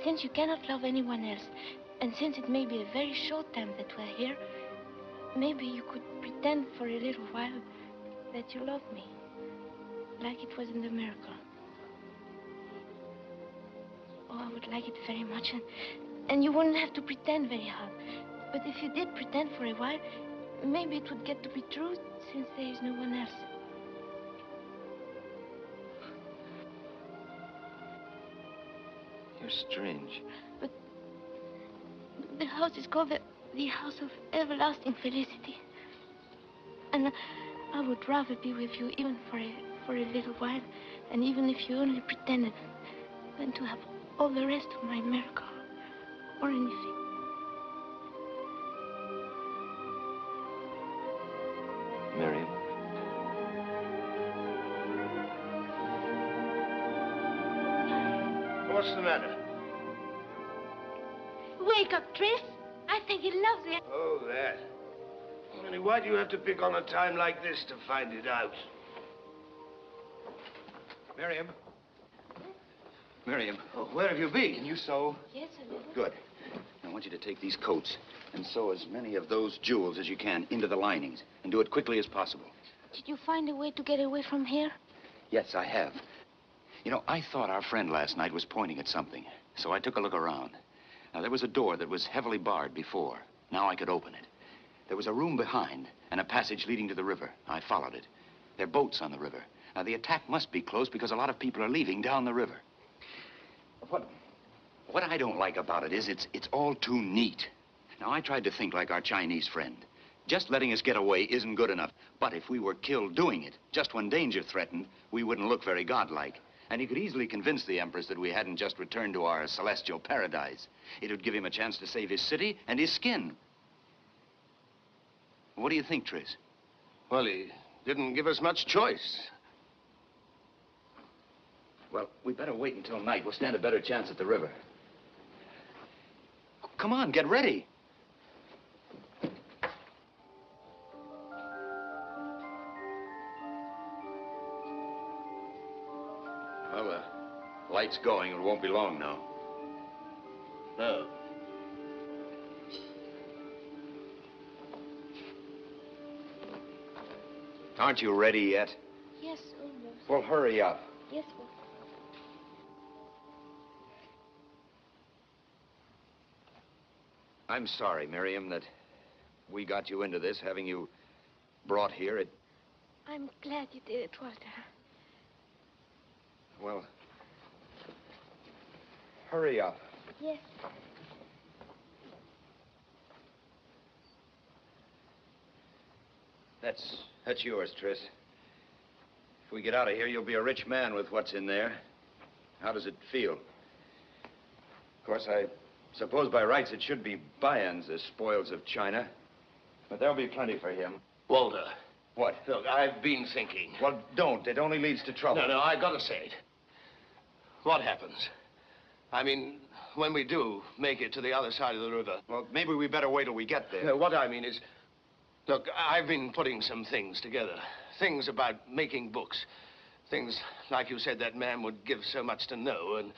since you cannot love anyone else, and since it may be a very short time that we're here, maybe you could pretend for a little while that you love me. like it was in the miracle. Oh, I would like it very much, and you wouldn't have to pretend very hard. But if you did pretend for a while, maybe it would get to be true, since there is no one else. You're strange. But the house is called the House of Everlasting Felicity. And I would rather be with you even for a little while, and even if you only pretended, than to have all the rest of my miracle or anything. Miriam. What's the matter? Wake up, Tris. I think he loves you. Oh, that. Honey, why do you have to pick on a time like this to find it out? Miriam. Miriam. Oh, where have you been? Can you sew? Yes, a little. Good. I want you to take these coats and sew as many of those jewels as you can into the linings, and do it quickly as possible. Did you find a way to get away from here? Yes, I have. You know, I thought our friend last night was pointing at something, so I took a look around. Now, there was a door that was heavily barred before. Now I could open it. There was a room behind and a passage leading to the river. I followed it. There are boats on the river. Now, the attack must be close because a lot of people are leaving down the river. What I don't like about it is it's all too neat. Now, I tried to think like our Chinese friend. Just letting us get away isn't good enough. But if we were killed doing it, just when danger threatened, we wouldn't look very godlike. And he could easily convince the Empress that we hadn't just returned to our celestial paradise. It would give him a chance to save his city and his skin. What do you think, Tris? Well, he didn't give us much choice. Well, we better wait until night. We'll stand a better chance at the river. Come on, get ready. Well, the light's going. It won't be long now. No. Aren't you ready yet? Yes, almost. Well, hurry up. Yes, sir. I'm sorry, Miriam, that we got you into this, having you brought here. I'm glad you did it, Walter. Well, hurry up. Yes. That's yours, Tris. If we get out of here, you'll be a rich man with what's in there. How does it feel? Of course, I suppose by rights it should be Bayan's, the spoils of China. But there'll be plenty for him. Walter. What? Look, I've been thinking. Well, don't. It only leads to trouble. No, I gotta say it. What happens? I mean, when we do make it to the other side of the river. Well, maybe we better wait till we get there. No, what I mean is, look, I've been putting some things together. Things about making books. Things, like you said, that man would give so much to know. And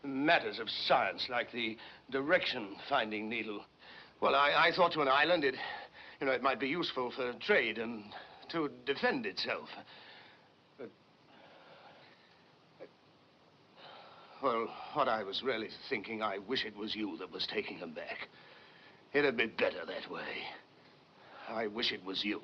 matters of science, like the direction-finding needle. Well, I thought to an island, it might be useful for trade and to defend itself. But, well, what I was really thinking, I wish it was you that was taking them back. It'd be better that way. I wish it was you.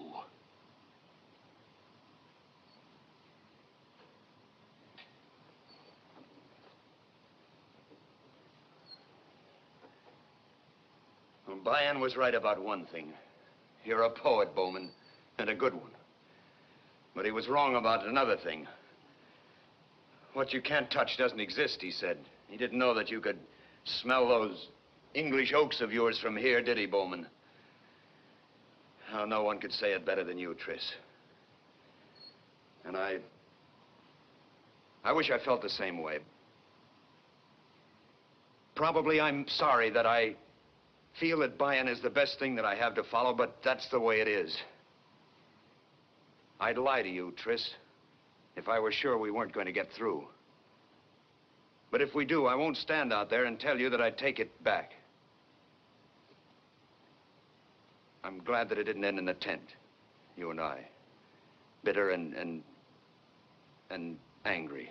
Well, Bayan was right about one thing. You're a poet, Bowman, and a good one. But he was wrong about another thing. What you can't touch doesn't exist, he said. He didn't know that you could smell those English oaks of yours from here, did he, Bowman? Oh, no one could say it better than you, Tris. And I wish I felt the same way. Probably I'm sorry that I feel that Bayan is the best thing that I have to follow, but that's the way it is. I'd lie to you, Tris, if I were sure we weren't going to get through. But if we do, I won't stand out there and tell you that I'd take it back. I'm glad that it didn't end in the tent, you and I. Bitter and and angry.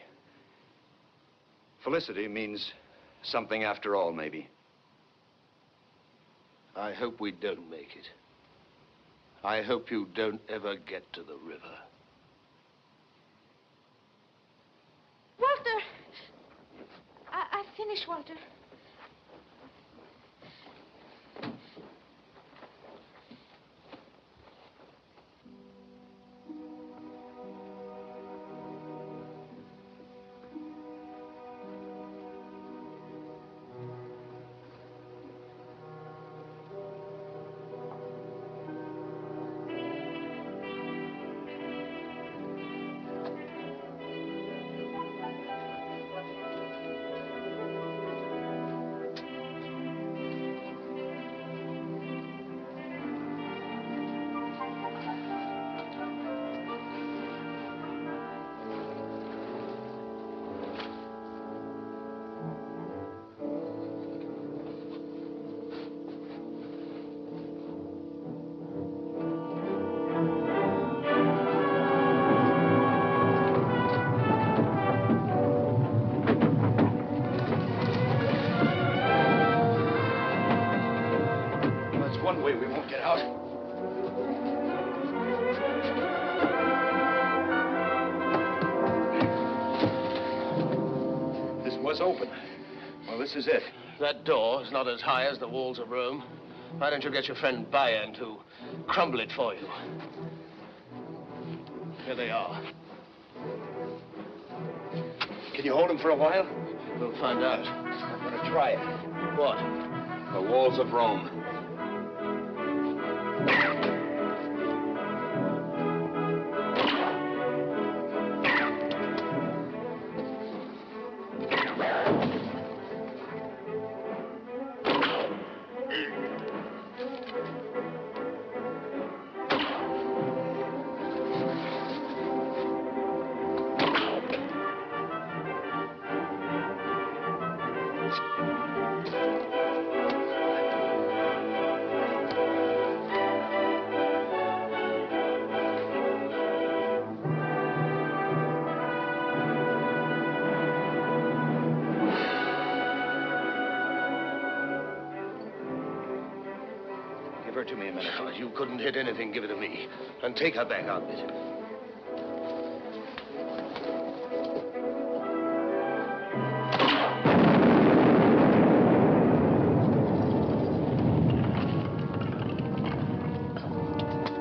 Felicity means something after all, maybe. I hope we don't make it. I hope you don't ever get to the river. Walter! I've finished, Walter. One way we won't get out. This was open. Well, this is it. That door is not as high as the walls of Rome. Why don't you get your friend Bayan to crumble it for you? Here they are. Can you hold him for a while? We'll find out. I'm going to try it. What? The walls of Rome. Give her to me a minute. Oh, you couldn't hit anything. Give it to me. And take her back out of it.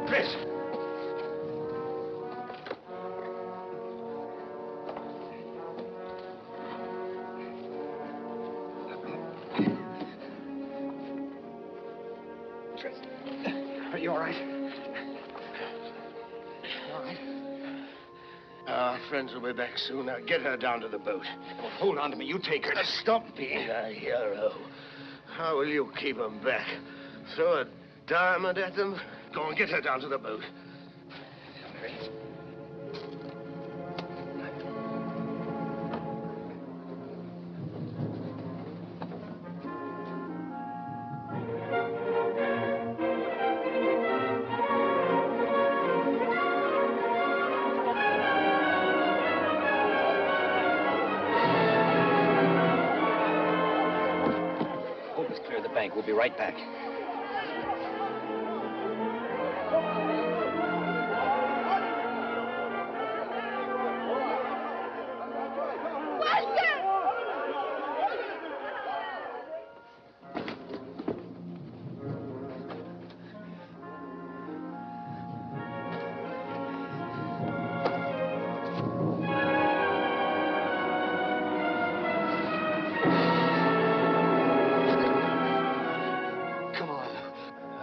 Chris! Are you all right? All right? Our friends will be back soon. Now get her down to the boat. Well, hold on to me. You take her. Stop being a hero. How will you keep them back? Throw a diamond at them? Go and get her down to the boat. Hold us clear of the bank. We'll be right back.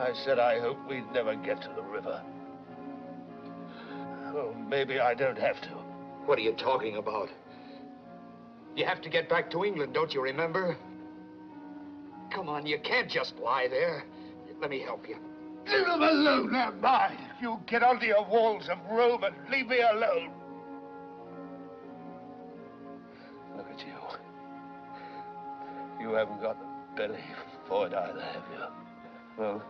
I said I hope we'd never get to the river. Oh, maybe I don't have to. What are you talking about? You have to get back to England, don't you remember? Come on, you can't just lie there. Let me help you. Leave them alone, they're mine. You get onto your walls of Rome and leave me alone. Look at you. You haven't got the belly for it either, have you? Well,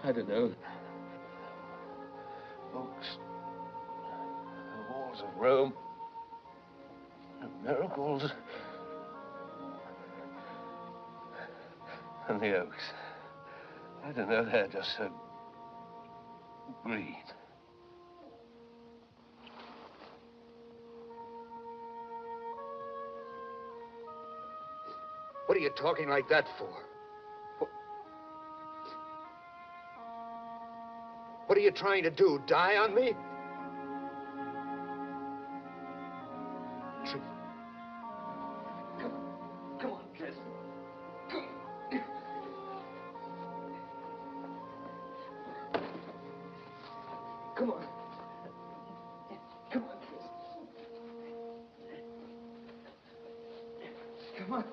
I don't know. Folks have all walls of Rome. The miracles. And the oaks. I don't know, they're just so green. What are you talking like that for? What are you trying to do? Die on me? Come on, Tris. Come on. Come on, Tris. Come on.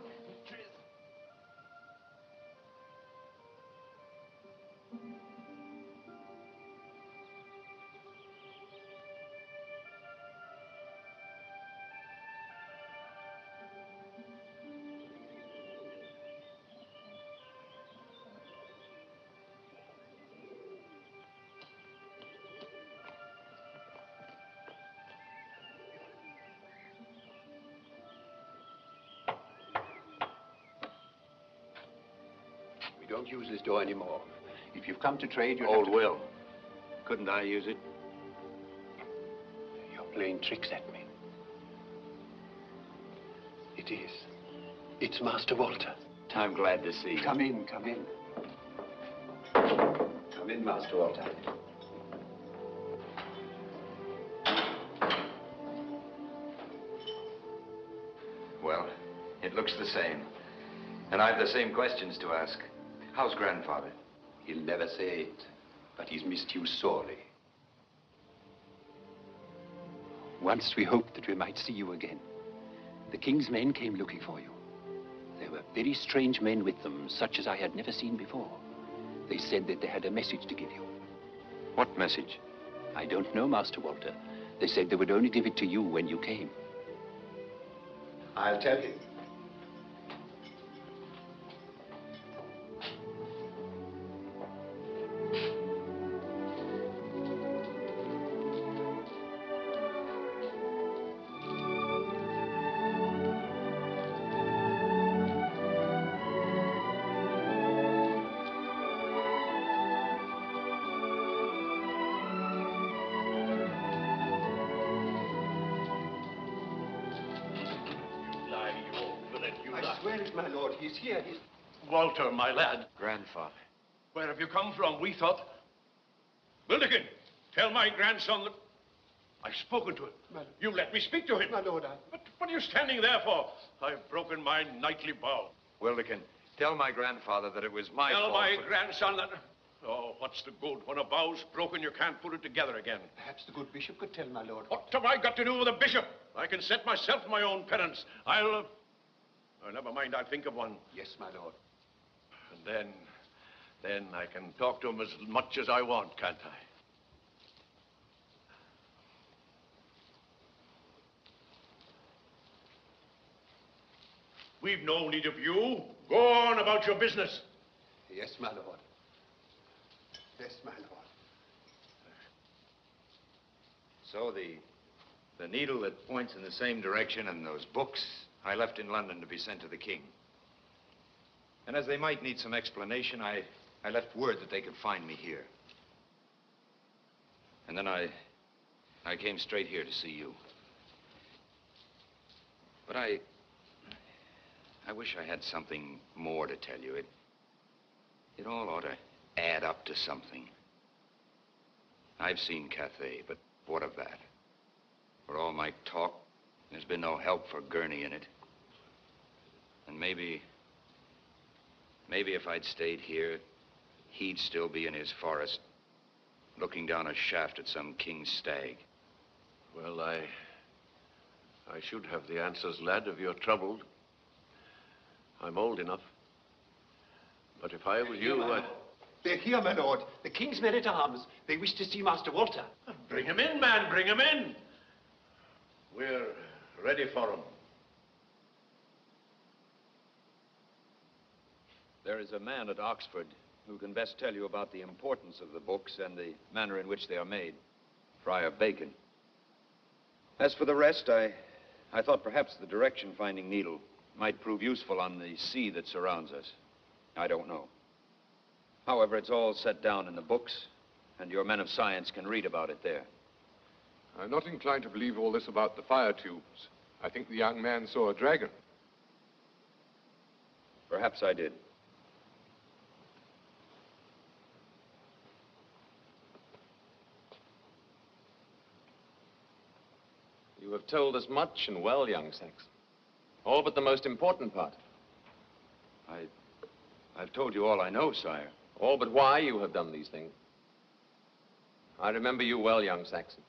We don't use this door anymore. If you've come to trade, you'll Old have to... Will. Couldn't I use it? You're playing tricks at me. It is. It's Master Walter. I'm glad to see you. Come in, come in. Come in, Master Walter. Well, it looks the same. And I've the same questions to ask. How's grandfather? He'll never say it, but he's missed you sorely. Once we hoped that we might see you again. The king's men came looking for you. There were very strange men with them, such as I had never seen before. They said that they had a message to give you. What message? I don't know, Master Walter. They said they would only give it to you when you came. I'll tell you. My lord, he's here. Walter, my lad. Grandfather. Where have you come from? We thought... Wildekin, tell my grandson that... I've spoken to him. You let me speak to him. My lord, But what are you standing there for? I've broken my knightly vow. Wildekin, tell my grandfather that it was my fault. Tell my grandson that... Oh, what's the good? When a vow's broken, you can't put it together again. Perhaps the good bishop could tell, my lord. What have I got to do with a bishop? I can set myself my own penance. Oh, never mind, I'll think of one. Yes, my lord. And then I can talk to him as much as I want, can't I? We've no need of you. Go on about your business. Yes, my lord. Yes, my lord. So the needle that points in the same direction and those books I left in London to be sent to the king. And as they might need some explanation, I left word that they could find me here. And then I came straight here to see you. But I wish I had something more to tell you. It all ought to add up to something. I've seen Cathay, but what of that? For all my talk, there's been no help for Gurney in it. And maybe if I'd stayed here, he'd still be in his forest, looking down a shaft at some king's stag. Well, I should have the answers, lad, if you're troubled. I'm old enough. But if I were you, I'd... They're here, my lord. The king's men-at-arms. They wish to see Master Walter. Bring him in, man. Bring him in. We're ready for him. There is a man at Oxford who can best tell you about the importance of the books and the manner in which they are made. Friar Bacon. As for the rest, I thought perhaps the direction-finding needle might prove useful on the sea that surrounds us. I don't know. However, it's all set down in the books, and your men of science can read about it there. I'm not inclined to believe all this about the fire tubes. I think the young man saw a dragon. Perhaps I did. You have told us much and well, young Saxon. All but the most important part. I've told you all I know, sire. All but why you have done these things. I remember you well, young Saxon.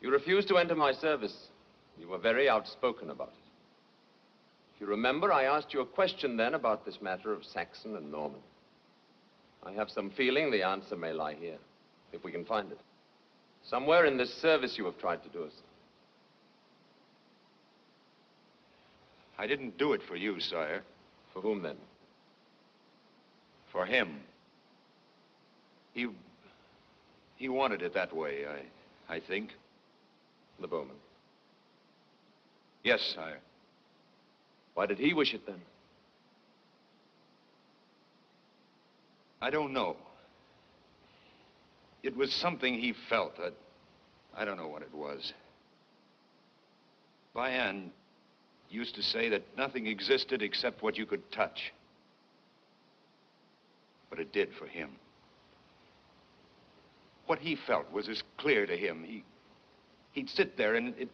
You refused to enter my service. You were very outspoken about it. If you remember, I asked you a question then about this matter of Saxon and Norman. I have some feeling the answer may lie here, if we can find it. Somewhere in this service you have tried to do us. I didn't do it for you, sire. For whom, then? For him. He wanted it that way, I think. The bowman? Yes, sire. Why did he wish it, then? I don't know. It was something he felt. I don't know what it was. Bayan used to say that nothing existed except what you could touch. But it did for him. What he felt was as clear to him. He'd sit there and it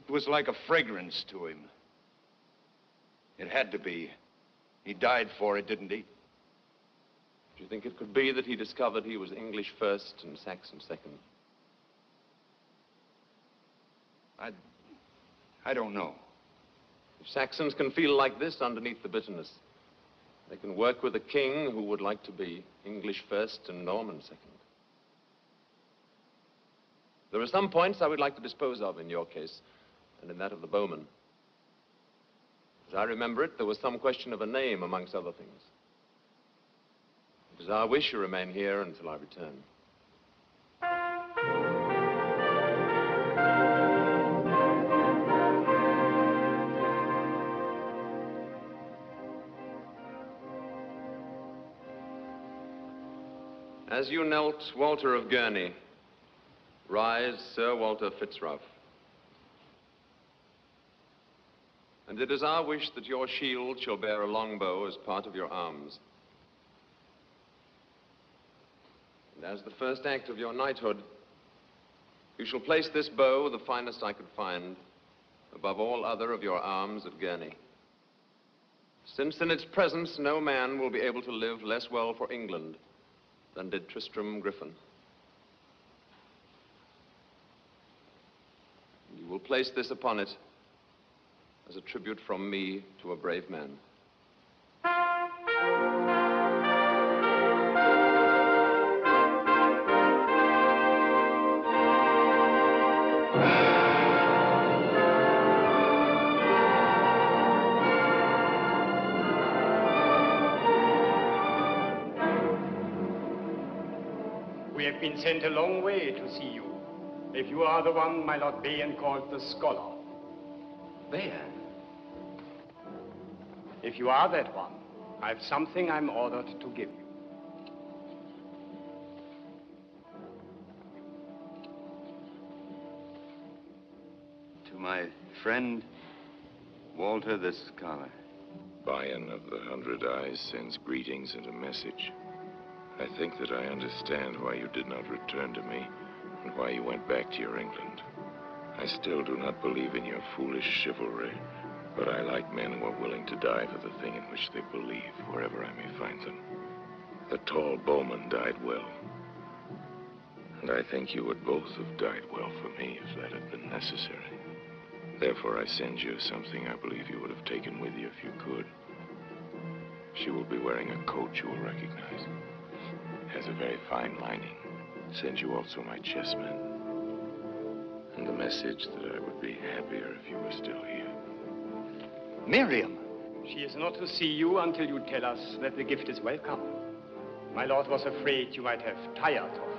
was like a fragrance to him. It had to be. He died for it, didn't he? Do you think it could be that he discovered he was English first and Saxon second? I don't know. If Saxons can feel like this underneath the bitterness, they can work with a king who would like to be English first and Norman second. There are some points I would like to dispose of in your case, and in that of the bowman. As I remember it, there was some question of a name, amongst other things. It is our wish you remain here until I return. As you knelt, Walter of Gurney, rise, Sir Walter Fitzralph. And it is our wish that your shield shall bear a longbow as part of your arms. And as the first act of your knighthood, you shall place this bow, the finest I could find, above all other of your arms at Gurney. Since in its presence no man will be able to live less well for England than did Tristram Griffin. You will place this upon it as a tribute from me to a brave man. We have been sent a long way to see you. If you are the one my Lord Bayan called the scholar. Bayan? If you are that one, I have something I'm ordered to give you. To my friend, Walter the Scholar. Bayan of the 100 Eyes sends greetings and a message. I think that I understand why you did not return to me and why you went back to your England. I still do not believe in your foolish chivalry, but I like men who are willing to die for the thing in which they believe, wherever I may find them. The tall bowman died well, and I think you would both have died well for me if that had been necessary. Therefore, I send you something I believe you would have taken with you if you could. She will be wearing a coat you will recognize. Has a very fine lining. Send you also my chessmen. And the message that I would be happier if you were still here. Miriam! She is not to see you until you tell us that the gift is welcome. My lord was afraid you might have tired of